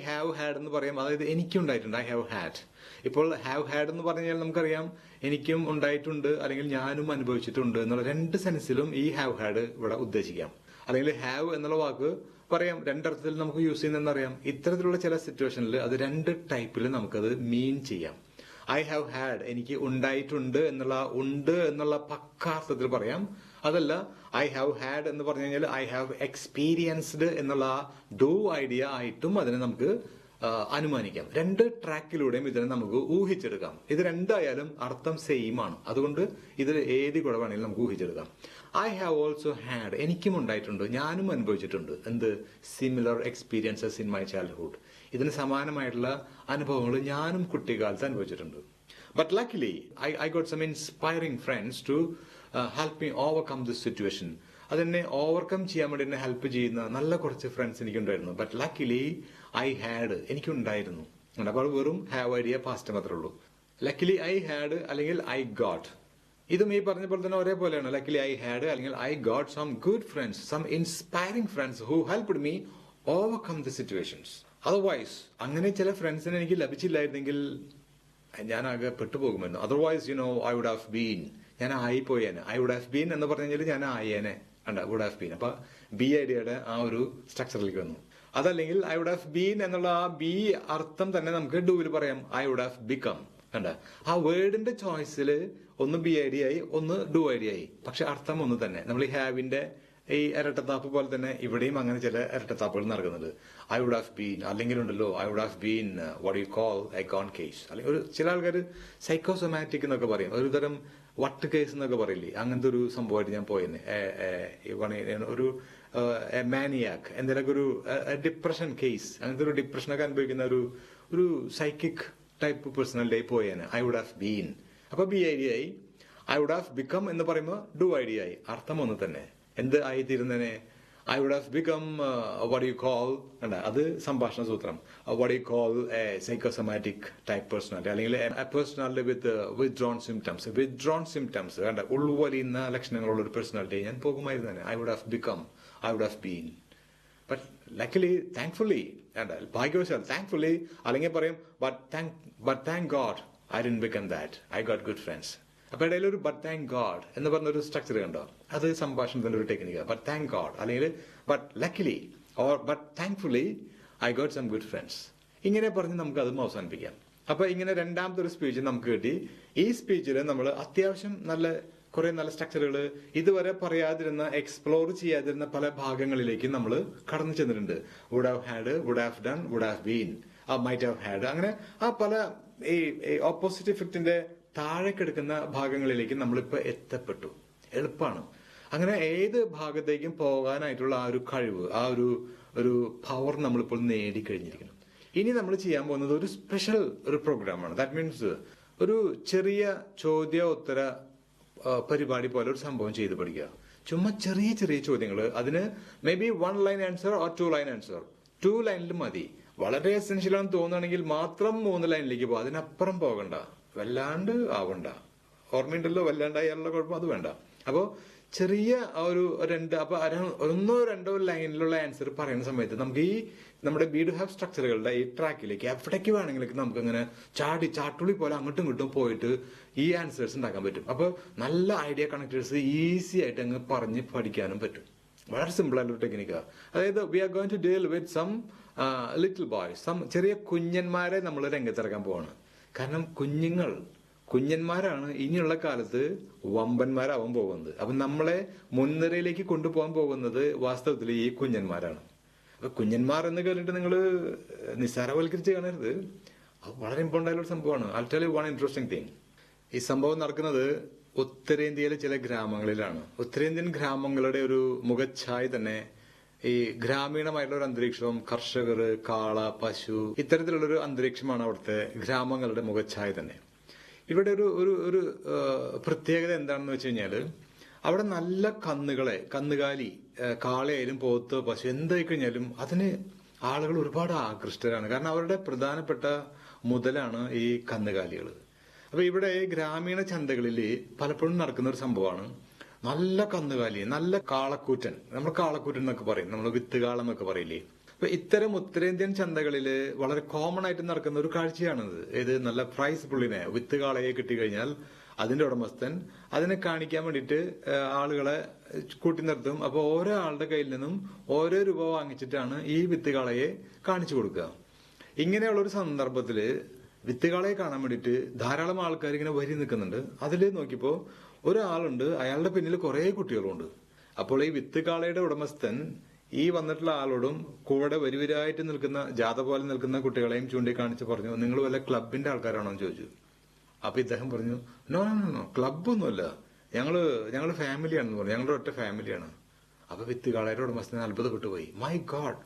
have had എന്ന് പറയാം, അതായത് എനിക്കും ഉണ്ടായിട്ടുണ്ട്. I have had. ഇപ്പോൾ ഹാവ് ഹാഡ് എന്ന് പറഞ്ഞാൽ നമുക്കറിയാം എനിക്കും ഉണ്ടായിട്ടുണ്ട് അല്ലെങ്കിൽ ഞാനും അനുഭവിച്ചിട്ടുണ്ട് എന്നുള്ള 2 സെൻസിലും ഈ ഹാവ് ഹാഡ് ഇവിടെ ഉദ്ദേശിക്കാം. അല്ലെങ്കിൽ ഹാവ് എന്നുള്ള വാക്ക് പറയാം 2 അർത്ഥത്തിൽ നമുക്ക് യൂസ് ചെയ്യുന്നതെന്നറിയാം. ഇത്തരത്തിലുള്ള ചില സിറ്റുവേഷനിൽ അത് 2 ടൈപ്പിൽ നമുക്കത് മീൻ ചെയ്യാം. ഐ ഹാവ് ഹാഡ്, എനിക്ക് ഉണ്ടായിട്ടുണ്ട് എന്നുള്ള പക്കാർത്ഥത്തിൽ പറയാം. അതല്ല, ഐ ഹാവ് ഹാഡ് എന്ന് പറഞ്ഞു കഴിഞ്ഞാൽ ഐ ഹാവ് എക്സ്പീരിയൻസ്ഡ് എന്നുള്ള ഡു ഐഡിയ ആയിട്ടും അതിനെ നമുക്ക് അനുമാനിക്കാം. 2 ട്രാക്കിലൂടെയും ഇതിനെ നമുക്ക് ഊഹിച്ചെടുക്കാം. ഇത് രണ്ടായാലും അർത്ഥം സെയിം ആണ്. അതുകൊണ്ട് ഇതിൽ ഏത് കൂടെ വേണമെങ്കിലും നമുക്ക് ഊഹിച്ചെടുക്കാം. ഐ ഹാവ് ഓൾസോ ഹാഡ്, എനിക്കും ഉണ്ടായിട്ടുണ്ട്, ഞാനും അനുഭവിച്ചിട്ടുണ്ട്. എന്ത്? Similar experiences in my childhood. ഇതിന് സമാനമായിട്ടുള്ള അനുഭവങ്ങൾ ഞാനും കുട്ടിക്കാലത്ത് അനുഭവിച്ചിട്ടുണ്ട്. But luckily I got some inspiring friends to help me overcome this situation. അതെന്നെ ഓവർകം ചെയ്യാൻ വേണ്ടി എന്നെ ഹെൽപ്പ് ചെയ്യുന്ന നല്ല കുറച്ച് ഫ്രണ്ട്സ് എനിക്കുണ്ടായിരുന്നു. ബട്ട് ലക്കിലി ഐ ഹാഡ്, എനിക്കുണ്ടായിരുന്നു. അപ്പോൾ വെറും ഹാവ് ഐഡിയ പാസ്റ്റ് മാത്രമേ ഉള്ളൂ. ലക്കിലി ഐ ഹാഡ് അല്ലെങ്കിൽ ഐ ഗോട്ട്, ഇതും ഈ പറഞ്ഞ പോലെ തന്നെ ഒരേപോലെയാണ്. ലക്കിലി ഐ ഹാഡ് അല്ലെങ്കിൽ I got some good friends, some inspiring friends who helped me overcome the situations. Otherwise അങ്ങനെ ചില ഫ്രണ്ട്സിനെ എനിക്ക് ലഭിച്ചില്ലായിരുന്നെങ്കിൽ ഞാൻ ആകെ പെട്ടുപോകുമായിരുന്നു. Otherwise I would have been, ഞാൻ ആയിപ്പോയേനെ. ഐ വുഡ് ഹാവ് ബീൻ എന്ന് പറഞ്ഞു കഴിഞ്ഞാൽ ഞാൻ ആയേനെ, വുഡ് ഹാവ് ബീൻ. അപ്പൊ ബി ഐഡിയയുടെ ആ ഒരു സ്ട്രക്ചറിലേക്ക് വന്നു. അതല്ലെങ്കിൽ ഐ വുഡ് ഹാവ് ബീൻ എന്നുള്ള ആ ബി അർത്ഥം തന്നെ നമുക്ക് ഡൂവിൽ പറയാം, ഐ വുഡ് ഹാവ് ബിക്കം. കണ്ട, ആ വേർഡിന്റെ ചോയ്സിൽ ഒന്ന് ബി ഐ ഡി ആയി, ഒന്ന് ഡു ഐ ഡി ആയി, പക്ഷെ അർത്ഥം ഒന്ന് തന്നെ. നമ്മൾ ഈ ഹാവിന്റെ ഈ ഇരട്ടത്താപ്പ് പോലെ തന്നെ ഇവിടെയും അങ്ങനെ ചില ഇരട്ടത്താപ്പുകൾ നടക്കുന്നുണ്ട്. ഐ വുഡ് ഹാവ് ബീൻ, അല്ലെങ്കിൽ ഉണ്ടല്ലോ I would have been what you call a gone case. അല്ലെങ്കിൽ ചില ആൾക്കാർ സൈക്കോസൊമാറ്റിക് എന്നൊക്കെ പറയും, ഒരു തരം വട്ട് കേസ് എന്നൊക്കെ പറയില്ലേ, അങ്ങനത്തെ ഒരു സംഭവമായിട്ട് ഞാൻ പോയെന്നെ. ഒരു മാനിയാക്ക്, എന്തെങ്കിലുമൊക്കെ ഒരു ഡിപ്രഷൻ കേസ്, അങ്ങനത്തെ ഒരു ഡിപ്രഷനൊക്കെ അനുഭവിക്കുന്ന ഒരു സൈക്കിക് ടൈപ്പ് പേഴ്സണാലിറ്റി പോയേനെ. ഐ വുഡ് ഹാവ് ബീൻ, അപ്പൊ ബി ഐ ഡി ആയി. ഐ വുഡ് ഹാവ് ബിക്കം എന്ന് പറയുമ്പോൾ ഡു ഐ ഡി ആയി, അർത്ഥം ഒന്ന് തന്നെ. എന്ത് ആയിത്തീരുന്നതിനെ? I would have become what you call, അത് സംഭാഷണ സൂത്രം, what you call a psychosomatic type personality, അല്ലെങ്കിൽ a personality with withdrawn symptoms കണ്ട, ഉൾവലിയുന്ന ലക്ഷണങ്ങളുള്ള ഒരു പേഴ്സണാലിറ്റി ഞാൻ പോകുമായിരുന്നു തന്നെ. I would have become, I would have been. But luckily, thankfully, ഭാഗ്യവശാൽ, താങ്ക്ഫുള്ളി അല്ലെങ്കിൽ പറയും but thank God I didn't become that, I got good friends. അപ്പൊ ഇടയിൽ ഒരു ബട്ട് താങ്ക് ഗോഡ് എന്ന് പറഞ്ഞൊരു സ്ട്രക്ചർ കണ്ടോ, അത് സംഭാഷണത്തിന്റെ ഒരു ടെക്നിക്കാണ്. ബട്ട് താങ്ക് ഗോഡ്, അല്ലെങ്കിൽ but luckily or but thankfully I got some good friends. ഇങ്ങനെ പറഞ്ഞ് നമുക്ക് അതും അവസാനിപ്പിക്കാം. അപ്പൊ ഇങ്ങനെ രണ്ടാമത്തെ ഒരു സ്പീച്ച് നമുക്ക് കിട്ടി. ഈ സ്പീച്ചിൽ നമ്മൾ അത്യാവശ്യം കുറെ നല്ല സ്ട്രക്ചറുകൾ, ഇതുവരെ പറയാതിരുന്ന, എക്സ്പ്ലോർ ചെയ്യാതിരുന്ന പല ഭാഗങ്ങളിലേക്ക് നമ്മൾ കടന്നു ചെന്നിട്ടുണ്ട്. Would have had, would have done, would have been, might have had, അങ്ങനെ ആ പല ഈ ഓപ്പോസിറ്റ് ഇഫക്റ്റിന്റെ താഴെ കിടക്കുന്ന ഭാഗങ്ങളിലേക്ക് നമ്മളിപ്പോ എത്തപ്പെട്ടു. എളുപ്പമാണ്. അങ്ങനെ ഏത് ഭാഗത്തേക്കും പോകാനായിട്ടുള്ള ആ ഒരു കഴിവ്, ആ ഒരു പവർ നമ്മളിപ്പോൾ നേടിക്കഴിഞ്ഞിരിക്കുന്നു. ഇനി നമ്മൾ ചെയ്യാൻ പോകുന്നത് ഒരു സ്പെഷ്യൽ ഒരു പ്രോഗ്രാമാണ്. ദാറ്റ് മീൻസ് ഒരു ചെറിയ ചോദ്യോത്തര പരിപാടി പോലെ ഒരു സംഭവം ചെയ്ത് പഠിക്കുക. ചുമ്മാ ചെറിയ ചെറിയ ചോദ്യങ്ങൾ, അതിന് may be 1 line answer or 2 line answer. 2 ലൈനിൽ മതി. വളരെ എസെൻഷ്യൽ ആണെന്ന് തോന്നുകയാണെങ്കിൽ മാത്രം 3 ലൈനിലേക്ക് പോകും. അതിനപ്പുറം പോകണ്ട, വല്ലാണ്ട് ആവണ്ട. ഓർമ്മയുണ്ടല്ലോ, വല്ലാണ്ടായാലുള്ള കുഴപ്പം, അത് വേണ്ട. അപ്പോ ചെറിയ ഒരു ഒന്നോ രണ്ടോ ലൈനിലുള്ള ആൻസർ പറയുന്ന സമയത്ത് നമുക്ക് ഈ നമ്മുടെ ബി ഡു ഹാവ് സ്ട്രക്ചറുകളുടെ ഈ ട്രാക്കിലേക്ക് എവിടേക്ക് വേണമെങ്കിലും നമുക്ക് അങ്ങനെ ചാട്ടുള്ളി പോലെ അങ്ങോട്ടും ഇങ്ങോട്ടും പോയിട്ട് ഈ ആൻസേഴ്സ് ഉണ്ടാക്കാൻ പറ്റും. അപ്പോൾ നല്ല ഐഡിയ കണക്ടേഴ്സ് ഈസി ആയിട്ട് അങ്ങ് പറഞ്ഞ് പഠിക്കാനും പറ്റും. വളരെ സിമ്പിൾ ആയിട്ടുള്ള ടെക്നിക്കാണ്. അതായത് we are going to deal with some little boys, ചെറിയ കുഞ്ഞന്മാരെ നമ്മൾ രംഗത്തിറക്കാൻ പോവാണ്. കാരണം കുഞ്ഞന്മാരാണ് ഇനിയുള്ള കാലത്ത് വമ്പന്മാരാവാൻ പോകുന്നത്. അപ്പൊ നമ്മളെ മുൻനിരയിലേക്ക് കൊണ്ടുപോകാൻ പോകുന്നത് വാസ്തവത്തിൽ ഈ കുഞ്ഞന്മാരാണ്. അപ്പൊ കുഞ്ഞന്മാർ എന്ന് കേട്ടിട്ട് നിങ്ങൾ നിസ്സാരവൽക്കരിച്ച് കാണരുത്. അത് വളരെ ഇമ്പോർട്ടൻ്റ് ആയിട്ടുള്ള സംഭവമാണ്. I tell you one interesting thing. ഈ സംഭവം നടക്കുന്നത് ഉത്തരേന്ത്യയിലെ ചില ഗ്രാമങ്ങളിലാണ്. ഉത്തരേന്ത്യൻ ഗ്രാമങ്ങളുടെ ഒരു മുഖച്ഛായ തന്നെ ഈ ഗ്രാമീണമായിട്ടുള്ള ഒരു അന്തരീക്ഷവും, കർഷകർ, കാള, പശു, ഇത്തരത്തിലുള്ളൊരു അന്തരീക്ഷമാണ് അവിടുത്തെ ഗ്രാമങ്ങളുടെ മുഖച്ഛായ തന്നെ. ഇവിടെ ഒരു പ്രത്യേകത എന്താണെന്ന് വെച്ച് കഴിഞ്ഞാല് അവിടെ നല്ല കന്നുകാലി, കാളയായാലും പോത്ത്, പശു എന്തായി കഴിഞ്ഞാലും അതിന് ആളുകൾ ഒരുപാട് ആകൃഷ്ടരാണ്. കാരണം അവരുടെ പ്രധാനപ്പെട്ട മുതലാണ് ഈ കന്നുകാലികൾ. അപ്പൊ ഇവിടെ ഗ്രാമീണ ചന്തകളിൽ പലപ്പോഴും നടക്കുന്ന ഒരു സംഭവമാണ് നല്ല കന്നുകാലി, നല്ല കാളക്കൂറ്റൻ. നമ്മൾ കാളക്കൂറ്റൻ എന്നൊക്കെ പറയും, നമ്മൾ വിത്തുകാളം എന്നൊക്കെ പറയില്ലേ. അപ്പൊ ഇത്തരം ഉത്തരേന്ത്യൻ ചന്തകളിൽ വളരെ കോമൺ ആയിട്ട് നടക്കുന്ന ഒരു കാഴ്ചയാണിത്. ഇത് നല്ല പ്രൈസ് പുള്ളിനെ, വിത്തുകാളയെ കിട്ടിക്കഴിഞ്ഞാൽ അതിന്റെ ഉടമസ്ഥൻ അതിനെ കാണിക്കാൻ വേണ്ടിയിട്ട് ആളുകളെ കൂട്ടി നിർത്തും. അപ്പൊ ഓരോ ആളുടെ കയ്യിൽ നിന്നും ഓരോ രൂപ വാങ്ങിച്ചിട്ടാണ് ഈ വിത്തുകാളയെ കാണിച്ചു കൊടുക്കുക. ഇങ്ങനെയുള്ള ഒരു സന്ദർഭത്തില് വിത്തുകാളയെ കാണാൻ വേണ്ടിയിട്ട് ധാരാളം ആൾക്കാർ ഇങ്ങനെ വരി നിൽക്കുന്നുണ്ട്. അതിൽ നോക്കിയപ്പോ ഒരാളുണ്ട്, അയാളുടെ പിന്നിൽ കുറെ കുട്ടികളുണ്ട്. അപ്പോൾ ഈ വിത്തുകാളയുടെ ഉടമസ്ഥൻ ഈ വന്നിട്ടുള്ള ആളോടും കൂടെ വരിവരായിട്ട് നിൽക്കുന്ന, ജാഥ പോലെ നിൽക്കുന്ന കുട്ടികളെയും ചൂണ്ടിക്കാണിച്ച് പറഞ്ഞു, നിങ്ങൾ വല്ല ക്ലബിന്റെ ആൾക്കാരാണോ എന്ന് ചോദിച്ചു. അപ്പൊ ഇദ്ദേഹം പറഞ്ഞു, നോ നോ നോ, ക്ലബ്ബൊന്നുമല്ല, ഞങ്ങള് ഫാമിലിയാണെന്ന് പറഞ്ഞു, ഞങ്ങളുടെ ഒറ്റ ഫാമിലിയാണ്. അപ്പൊ വിത്തുകാളയുടെ ഉടമസ്ഥനെ അത്ഭുതപ്പെട്ടു പോയി. മൈ ഗോഡ്,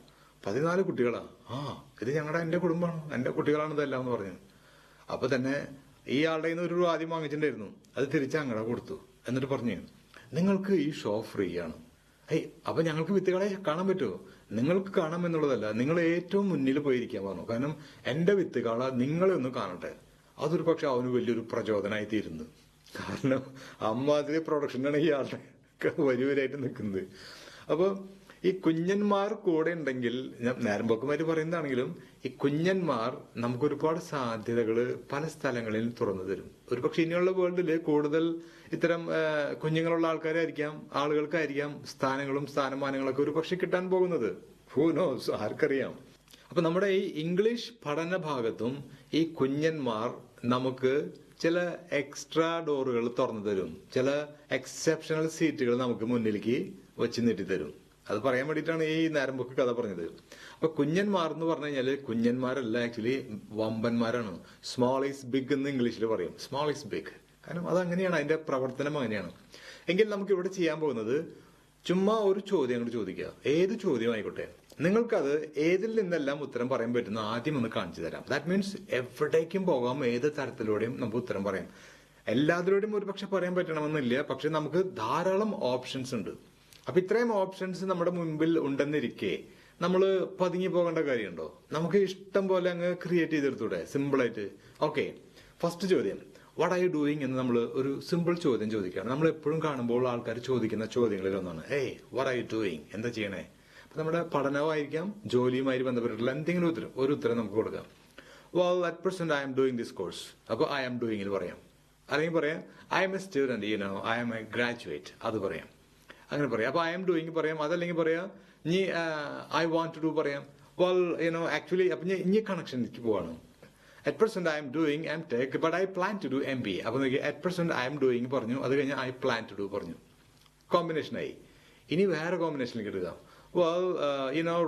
14 കുട്ടികളാ? ഇത് എന്റെ കുടുംബമാണ്, എന്റെ കുട്ടികളാണ് ഇതെല്ലാം എന്ന് പറഞ്ഞു. അപ്പൊ തന്നെ ഈ ആളുടെ കയ്യിൽ നിന്ന് ഒരു രൂപ ആദ്യം വാങ്ങിച്ചിട്ടുണ്ടായിരുന്നു, അത് തിരിച്ച് അങ്ങടെ കൊടുത്തു. എന്നിട്ട് പറഞ്ഞു, നിങ്ങൾക്ക് ഈ ഷോ ഫ്രീ ആണ്. അപ്പൊ ഞങ്ങൾക്ക് വിത്തുകളെ കാണാൻ പറ്റുമോ? നിങ്ങൾക്ക് കാണാം എന്നുള്ളതല്ല, നിങ്ങൾ ഏറ്റവും മുന്നിൽ പോയിരിക്കാൻ പറഞ്ഞു. കാരണം എന്റെ വിത്തുകാള നിങ്ങളെ ഒന്ന് കാണട്ടെ. അതൊരു പക്ഷെ അവന് വലിയൊരു പ്രചോദനമായി തീരുന്നു. കാരണം അമ്മാതിരി പ്രൊഡക്ഷനാണ് ഈ ആളുടെ വരിവരായിട്ട് നിൽക്കുന്നത്. അപ്പൊ ഈ കുഞ്ഞന്മാർ കൂടെ ഉണ്ടെങ്കിൽ, ഞാൻ നേരമ്പോക്കുമാര് പറയുന്നതാണെങ്കിലും, ഈ കുഞ്ഞന്മാർ നമുക്ക് ഒരുപാട് സാധ്യതകൾ പല സ്ഥലങ്ങളിൽ തുറന്നു തരും. ഒരുപക്ഷെ ഇനിയുള്ള വേൾഡില് കൂടുതൽ ഇത്തരം കുഞ്ഞുങ്ങളുള്ള ആളുകൾക്കായിരിക്കാം സ്ഥാനങ്ങളും സ്ഥാനമാനങ്ങളൊക്കെ ഒരു പക്ഷെ കിട്ടാൻ പോകുന്നത്. ഹൂ നോസ്, ആർക്കറിയാം. അപ്പൊ നമ്മുടെ ഈ ഇംഗ്ലീഷ് പഠന ഭാഗത്തും ഈ കുഞ്ഞന്മാർ നമുക്ക് ചില എക്സ്ട്രാ ഡോറുകൾ തുറന്നു തരും, ചില എക്സെപ്ഷണൽ സീറ്റുകൾ നമുക്ക് മുന്നിലേക്ക് വെച്ച് നീട്ടിത്തരും. അത് പറയാൻ വേണ്ടിയിട്ടാണ് ഈ നേരമ്പോക്ക് കഥ പറഞ്ഞത്. അപ്പൊ കുഞ്ഞന്മാർ എന്ന് പറഞ്ഞു കഴിഞ്ഞാല് കുഞ്ഞന്മാരല്ല, ആക്ച്വലി വമ്പന്മാരാണ്. സ്മോൾ ഈസ് ബിഗ് എന്ന് ഇംഗ്ലീഷിൽ പറയും. സ്മോൾ ഈസ് ബിഗ്, കാരണം അതങ്ങനെയാണ്, അതിന്റെ പ്രവർത്തനം അങ്ങനെയാണ്. എങ്കിൽ നമുക്ക് ഇവിടെ ചെയ്യാൻ പോകുന്നത് ചുമ്മാ ഒരു ചോദ്യം അങ്ങോട്ട് ചോദിക്കുക. ഏത് ചോദ്യം ആയിക്കോട്ടെ, നിങ്ങൾക്കത് ഏതിൽ നിന്നെല്ലാം ഉത്തരം പറയാൻ പറ്റുന്ന ആദ്യം ഒന്ന് കാണിച്ചു തരാം. ദാറ്റ് മീൻസ് എവിടേക്കും പോകാം, ഏത് തരത്തിലൂടെയും നമുക്ക് ഉത്തരം പറയാം. എല്ലാത്തിലൂടെയും ഒരുപക്ഷെ പറയാൻ പറ്റണമെന്നില്ല, പക്ഷെ നമുക്ക് ധാരാളം ഓപ്ഷൻസ് ഉണ്ട്. അപ്പൊ ഇത്രയും ഓപ്ഷൻസ് നമ്മുടെ മുൻപിൽ ഉണ്ടെന്നിരിക്കെ നമ്മൾ പതുങ്ങി പോകേണ്ട കാര്യമുണ്ടോ? നമുക്ക് ഇഷ്ടം പോലെ അങ്ങ് ക്രിയേറ്റ് ചെയ്തെടുത്തൂടെ സിമ്പിളായിട്ട്? ഓക്കെ, ഫസ്റ്റ് ചോദ്യം, വാട്ട് ആർ യു ഡൂയിങ് എന്ന് നമ്മൾ ഒരു സിമ്പിൾ ചോദ്യം ചോദിക്കുകയാണ്. നമ്മൾ എപ്പോഴും കാണുമ്പോൾ ആൾക്കാർ ചോദിക്കുന്ന ചോദ്യങ്ങളിൽ ഒന്നാണ്, വാട്ട് ആർ യു ഡൂയിങ്, എന്താ ചെയ്യണേ? അപ്പൊ നമ്മുടെ പഠനമായിരിക്കാം, ജോലിയുമായി ബന്ധപ്പെട്ടിട്ടുള്ള എന്തെങ്കിലും ഒരു ഉത്തരം നമുക്ക് കൊടുക്കാം. Well, at present I am doing this course. അപ്പൊ ഐ ആം ഡൂയിങ്ങിൽ പറയാം. അല്ലെങ്കിൽ പറയാം I'm a student, I'm a graduate, അത് പറയാം. അങ്ങനെ പറയാം. അപ്പൊ ഐ എം ഡൂയിങ് പറയാം. അതല്ലെങ്കിൽ പറയാം ഇനി ഐ വാണ്ട് ടു ഡു പറയാം. ആക്ച്വലി അപ്പൊ ഇനി കണക്ഷനിലേക്ക് പോവാണ്. At present I am doing M.Tech, but I plan to do MBA. അപ്പൊ at present I am doing പറഞ്ഞു, അത് കഴിഞ്ഞ് I plan to do പറഞ്ഞു. കോമ്പിനേഷനായി. ഇനി വേറെ കോമ്പിനേഷനിലേക്ക് എടുക്കാം. Well,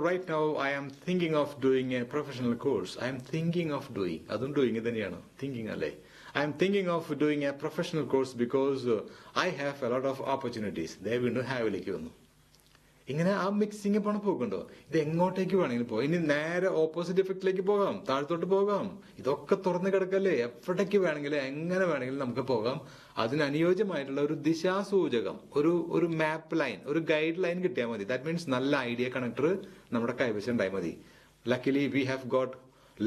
right now I am thinking of doing a professional course. I am thinking of doing. അതും doing തന്നെയാണ്. Thinking അല്ലേ? I am thinking of doing a professional course because I have a lot of opportunities. ദേ വീണ്ടും ഹാവിലേക്ക് വന്നു. ഇങ്ങനെ ആ mixing പണം പോകുന്നുണ്ടോ? ഇത് എങ്ങോട്ടേക്ക് വേണമെങ്കിലും പോകാം. ഇനി നേരെ ഓപ്പോസിറ്റ് എഫക്റ്റിലേക്ക് പോകാം, താഴത്തോട്ട് പോകാം. ഇതൊക്കെ തുറന്നു കിടക്കല്ലേ. എവിടേക്ക് വേണമെങ്കിലും എങ്ങനെ വേണമെങ്കിലും നമുക്ക് പോകാം. അതിന് അനുയോജ്യമായിട്ടുള്ള ഒരു ദിശാസൂചകം, ഒരു മാപ്പ് ലൈൻ, ഒരു ഗൈഡ് ലൈൻ കിട്ടിയാൽ മതി. ദാറ്റ് മീൻസ് നല്ല ഐഡിയ കണക്ടർ നമ്മുടെ കൈവശം ഉണ്ടായാൽ മതി. Luckily we have got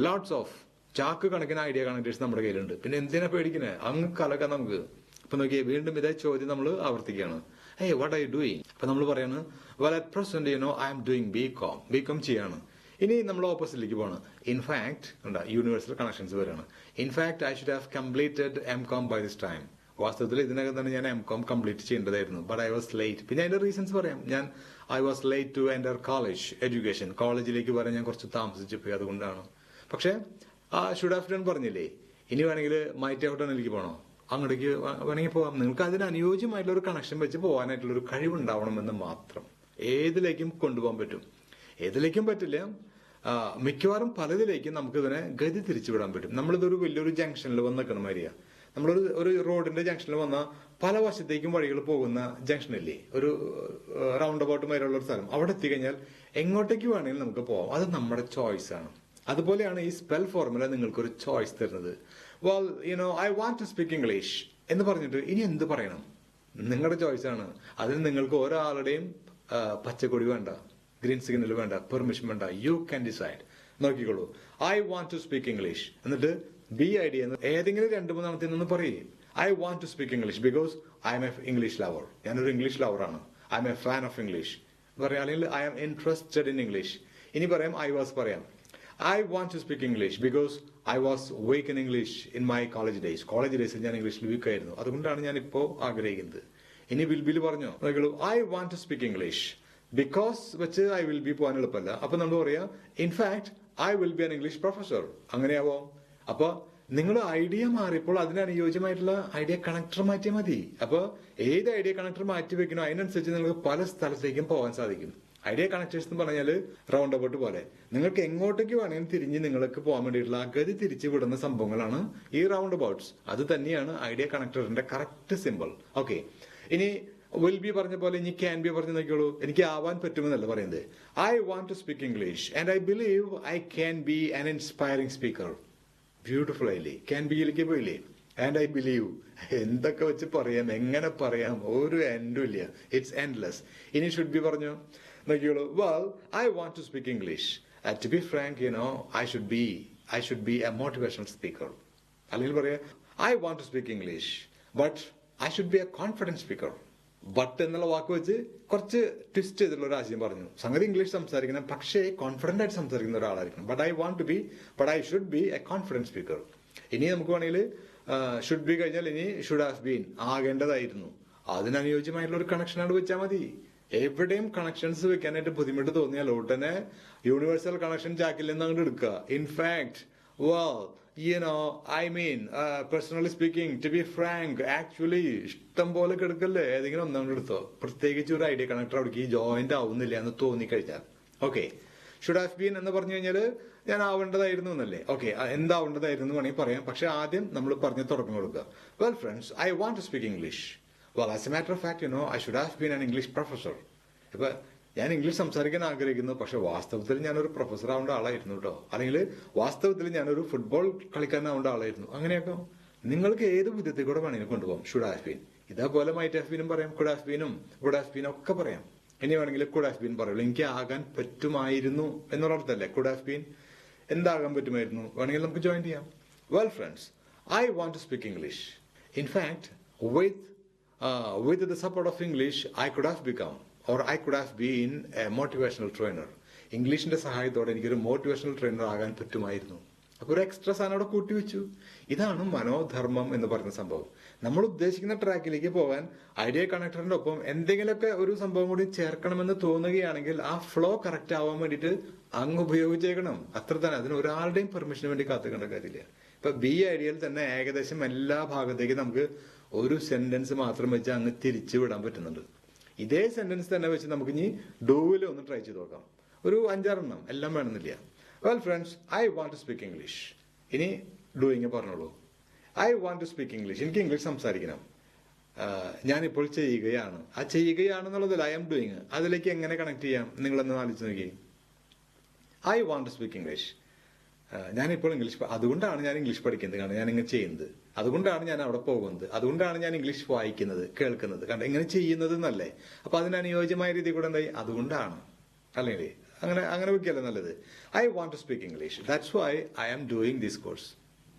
lots of ചാക്ക് കണക്കിന് ഐഡിയ കണക്ടേഴ്സ് നമ്മുടെ കയ്യിലുണ്ട്. പിന്നെ എന്തിനാ പേടിക്കുന്നത്? അങ്ങ് കലക്കാം നമുക്ക്. ഇപ്പൊ നോക്കിയേ, വീണ്ടും ഇതേ ചോദ്യം നമ്മൾ ആവർത്തിക്കുകയാണ്. Hey, what are you doing? അപ്പൊ നമ്മൾ പറയാണ്, well at present I am doing BCom ചെയ്യാണ്. ഇനി നമ്മൾ ഓപ്പോസിറ്റിലേക്ക് പോവാണ്. ഇൻഫാക്ട് യൂണിവേഴ്സൽ കണക്ഷൻസ് വരാണ്. In fact I should have completed M.Com by this time. വാസ്തവത്തിൽ ഇതിനകം തന്നെ ഞാൻ M.Com കംപ്ലീറ്റ് ചെയ്യേണ്ടതായിരുന്നു. But I was late. പിന്നെ അതിന്റെ റീസൺസ് പറയാം. I was late to enter college education. കോളേജിലേക്ക് വരാൻ ഞാൻ കുറച്ച് താമസിച്ചു പോയി, അതുകൊണ്ടാണ്. പക്ഷെ ഷുഡ് ഹാവ് ഡൺ പറഞ്ഞില്ലേ, ഇനി വേണമെങ്കിൽ മൈറ്റ് ഹാവ് ഡൺ എനിക്ക് പോകണോ? അങ്ങോട്ടേക്ക് വേണമെങ്കിൽ പോകാം. നിങ്ങൾക്ക് അതിന് അനുയോജ്യമായിട്ടുള്ള ഒരു കണക്ഷൻ വെച്ച് പോകാനായിട്ടുള്ള ഒരു കഴിവുണ്ടാവണമെന്ന് മാത്രം. ഏതിലേക്കും കൊണ്ടുപോകാൻ പറ്റും, ഏതിലേക്കും പറ്റില്ല. മിക്കവാറും പലതിലേക്കും നമുക്ക് ഇതിനെ ഗതി തിരിച്ചുവിടാൻ പറ്റും. നമ്മളിതൊരു വലിയൊരു ജംഗ്ഷനിൽ വന്ന് നിൽക്കണം മാതിരിയാ. നമ്മളൊരു റോഡിന്റെ ജംഗ്ഷനിൽ വന്നാൽ പല വശത്തേക്കും വഴികൾ പോകുന്ന ജംഗ്ഷനില്ലേ, ഒരു റൗണ്ട് അബൌട്ട് മാതിരിയുള്ള ഒരു സ്ഥലം. അവിടെ എത്തിക്കഴിഞ്ഞാൽ എങ്ങോട്ടേക്ക് വേണമെങ്കിലും നമുക്ക് പോകാം. അത് നമ്മുടെ ചോയ്സ് ആണ്. അതുപോലെയാണ് ഈ സ്പെൽ ഫോർമുല നിങ്ങൾക്കൊരു ചോയ്സ് തരുന്നത്. Well, I want to speak English എന്ന് പറഞ്ഞിട്ട് ഇനി എന്ത് പറയണം? നിങ്ങളുടെ ചോയ്സ് ആണ്. അതിന് നിങ്ങൾക്ക് ഒരാളുടെയും പച്ചക്കൊടി വേണ്ട, ഗ്രീൻ സിഗ്നൽ വേണ്ട, പെർമിഷൻ വേണ്ട. You can decide. നോക്കിക്കോളൂ. I want to speak English എന്നിട്ട് BID എന്ന് ഏതെങ്കിലും 2-3 നിന്ന് പറയേ. I want to speak English because I'm a English lover. ഞാനൊരു ഇംഗ്ലീഷ് ലവറാണ്. I'm a fan of English പറയാം. അല്ലെങ്കിൽ I'm interested in English. ഇനി പറയാം ഐ വാസ് പറയാം. I want to speak English because I was weak in English in my college days. College ഡേയ്സിൽ ഞാൻ ഇംഗ്ലീഷിൽ വീക്ക് ആയിരുന്നു. അതുകൊണ്ടാണ് ഞാൻ ഇപ്പോൾ ആഗ്രഹിക്കുന്നത്. ഇനി വിൽ പറഞ്ഞോ, I want to speak English because വെച്ച് ഐ വിൽ ബി പോകാൻ എളുപ്പമല്ല. അപ്പൊ നമ്മൾ പറയാ in fact I will be an English professor. അങ്ങനെയാവോ? അപ്പൊ നിങ്ങൾ ഐഡിയ മാറിയപ്പോൾ അതിനനുയോജ്യമായിട്ടുള്ള ഐഡിയ കണക്ടർ മാറ്റിയാൽ മതി. അപ്പൊ ഏത് ഐഡിയ കണക്ടർ മാറ്റി വെക്കണോ അതിനനുസരിച്ച് നിങ്ങൾക്ക് പല സ്ഥലത്തേക്കും പോകാൻ സാധിക്കും. ഐഡിയ കണക്ടേഴ്സ് എന്ന് പറഞ്ഞാൽ റൗണ്ട് അബൌട്ട് പോലെ നിങ്ങൾക്ക് എങ്ങോട്ടേക്ക് വേണമെങ്കിലും തിരിഞ്ഞ് നിങ്ങൾക്ക് പോകാൻ വേണ്ടിയിട്ടുള്ള ഗതി തിരിച്ചു വിടുന്ന സംഭവങ്ങളാണ് ഈ റൗണ്ട് അബൌട്ട്സ്. അത് തന്നെയാണ് ഐഡിയ കണക്ടറിന്റെ കറക്റ്റ് സിമ്പിൾ. ഓക്കെ, ഇനി വിൽ ബി പറഞ്ഞ പോലെ ഇനി ക്യാൻ ബി പറഞ്ഞു നോക്കിയോളൂ. എനിക്ക് ആവാൻ പറ്റുമെന്നല്ല പറയുന്നത്. I want to speak English and I believe I can be an inspiring speaker. Beautiful ആയില്ലേ? ക്യാൻ ബിയിലേക്ക് പോയില്ലേ? And I believe. എന്തൊക്കെ വെച്ച് പറയാം, എങ്ങനെ പറയാം, ഒരു എൻഡും ഇല്ല. It's endless. ഇനി ഷുഡ് ബി പറഞ്ഞു നോക്കിയോളൂ. Well, I want to speak English. To be frank, I should be a motivational speaker. അല്ലെങ്കിൽ പറയാ I want to speak English, but I should be a confident speaker. But എന്നുള്ള വാക്ക് വെച്ച് കുറച്ച് twist ചെയ്തിട്ടുള്ള ഒരു ആശയം പറഞ്ഞു. സംഗതി ഇംഗ്ലീഷ് സംസാരിക്കണം, പക്ഷേ കോൺഫിഡന്റ് ആയിട്ട് സംസാരിക്കുന്ന ഒരാളായിരിക്കണം. But I should be a confident speaker. ഇനി നമുക്ക് വേണമെങ്കിൽ ഷുഡ് ബി കഴിഞ്ഞാൽ ഇനി ഷുഡ് ഹാവ് ബീൻ ആകേണ്ടതായിരുന്നു. അതിനനുയോജ്യമായിട്ടുള്ള ഒരു കണക്ഷനാണ് വെച്ചാൽ മതി. എവിടെയും കണക്ഷൻസ് വെക്കാനായിട്ട് ബുദ്ധിമുട്ട് തോന്നിയാൽ ഉടനെ യൂണിവേഴ്സൽ കണക്ഷൻ ജാക്കിൽ നിന്ന് അങ്ങോട്ട് എടുക്കുക. In fact personally speaking, to be frank, actually ഇഷ്ടം പോലെ കിടക്കല്ലേ, ഏതെങ്കിലും ഒന്നാമത് എടുത്തോ. പ്രത്യേകിച്ച് ഒരു ഐഡിയ കണക്ടർ അവിടേക്ക് ജോയിന്റ് ആവുന്നില്ല എന്ന് തോന്നിക്കഴിഞ്ഞാൽ ഓക്കെ. ഷുഡ് ഹാവ് ബീൻ എന്ന് പറഞ്ഞു കഴിഞ്ഞാൽ ഞാൻ ആവേണ്ടതായിരുന്നു എന്നല്ലേ. ഓക്കെ, എന്താവേണ്ടതായിരുന്നു വേണമെങ്കിൽ പറയാം. പക്ഷെ ആദ്യം നമ്മൾ പറഞ്ഞ് തുടക്കം കൊടുക്കുക. Well friends, I want to speak English. Well, as a matter of fact, I should have been an English professor. ഇപ്പൊ ഞാൻ ഇംഗ്ലീഷ് സംസാരിക്കാൻ ആഗ്രഹിക്കുന്നു, പക്ഷെ വാസ്തവത്തിൽ ഞാനൊരു പ്രൊഫസർ ആവേണ്ട ആളായിരുന്നു കേട്ടോ. അല്ലെങ്കിൽ വാസ്തവത്തിൽ ഞാനൊരു ഫുട്ബോൾ കളിക്കാനാവേണ്ട ആളായിരുന്നു. അങ്ങനെയൊക്കെ നിങ്ങൾക്ക് ഏത് വിധത്തിൽ കൂടെ വേണമെങ്കിലും കൊണ്ടുപോകാം. Should have been. ഇതേപോലെ മൈറ്റ് ഹാവ് ബീനും പറയാം, കുഡ് ഹാവ് ബീനും വുഡ് ഹാവ് ബീനും ഒക്കെ പറയാം. ഇനി വേണമെങ്കിൽ കുഡ് ഹാവ് ബീൻ പറയുള്ളൂ. എനിക്ക് ആകാൻ പറ്റുമായിരുന്നു എന്നുള്ള അർത്ഥമല്ലേ കുഡ് ഹാവ് ബീൻ. എന്താകാൻ പറ്റുമായിരുന്നു വേണമെങ്കിൽ നമുക്ക് ജോയിൻ ചെയ്യാം. Well friends, I want to speak English. In fact with the support of English, I could have become, or I could have been a motivational trainer. ഇംഗ്ലീഷിന്റെ സഹായത്തോടെ എനിക്കൊരു മോട്ടിവേഷണൽ ട്രെയിനർ ആകാൻ പറ്റുമായിരുന്നു. അപ്പൊ ഒരു എക്സ്ട്രാ സാധനം അവിടെ കൂട്ടി വെച്ചു. ഇതാണ് മനോധർമ്മം എന്ന് പറയുന്ന സംഭവം. നമ്മൾ ഉദ്ദേശിക്കുന്ന ട്രാക്കിലേക്ക് പോകാൻ ഐഡിയ കണക്ടറിന്റെ ഒപ്പം എന്തെങ്കിലുമൊക്കെ ഒരു സംഭവം കൂടി ചേർക്കണമെന്ന് തോന്നുകയാണെങ്കിൽ ആ ഫ്ലോ കറക്റ്റ് ആവാൻ വേണ്ടിയിട്ട് അങ്ങ് ഉപയോഗിച്ചേക്കണം. അത്ര തന്നെ. അതിന് ഒരാളുടെയും പെർമിഷന് വേണ്ടി കാത്തുക്കേണ്ട കാര്യമില്ല. ഇപ്പൊ ബി ഐഡിയയിൽ തന്നെ ഏകദേശം എല്ലാ ഭാഗത്തേക്കും നമുക്ക് ഒരു സെന്റൻസ് മാത്രം വെച്ച് അങ്ങ് തിരിച്ചു വിടാൻ പറ്റുന്നുണ്ട്. ഇതേ സെന്റൻസ് തന്നെ വെച്ച് നമുക്ക് ഇനി ഡൂവിൽ ഒന്ന് ട്രൈ ചെയ്ത് നോക്കാം. ഒരു 5-6 എല്ലാം വേണമെന്നില്ല. Well friends, I want to speak English. ഇനി ഡൂയിങ് പറഞ്ഞോളൂ. I want to speak English. എനിക്ക് ഇംഗ്ലീഷ് സംസാരിക്കണം. ഞാനിപ്പോൾ ചെയ്യുകയാണ്. ആ ചെയ്യുകയാണെന്നുള്ളതല്ല, ഐ എം ഡൂയിങ്. അതിലേക്ക് എങ്ങനെ കണക്ട് ചെയ്യാം നിങ്ങളൊന്ന് ആലോചിച്ച് നോക്കി. I want to speak English. ഞാനിപ്പോൾ ഇംഗ്ലീഷ്, അതുകൊണ്ടാണ് ഞാൻ ഇംഗ്ലീഷ് പഠിക്കുന്നത്, കാരണം ഞാൻ ഇങ്ങനെ ചെയ്യുന്നത്. അതുകൊണ്ടാണ് ഞാൻ അവിടെ പോകുന്നത്. അതുകൊണ്ടാണ് ഞാൻ ഇംഗ്ലീഷ് വായിക്കുന്നത്, കേൾക്കുന്നത്. കണ്ട ഇങ്ങനെ ചെയ്യുന്നത് എന്നല്ലേ. അപ്പൊ അതിന് അനുയോജ്യമായ രീതി കൂടെ എന്തായി, അതുകൊണ്ടാണ്. അല്ലെങ്കിൽ അങ്ങനെ വെക്കല്ലേ നല്ലത്. I want to speak English. That's why I am doing this course.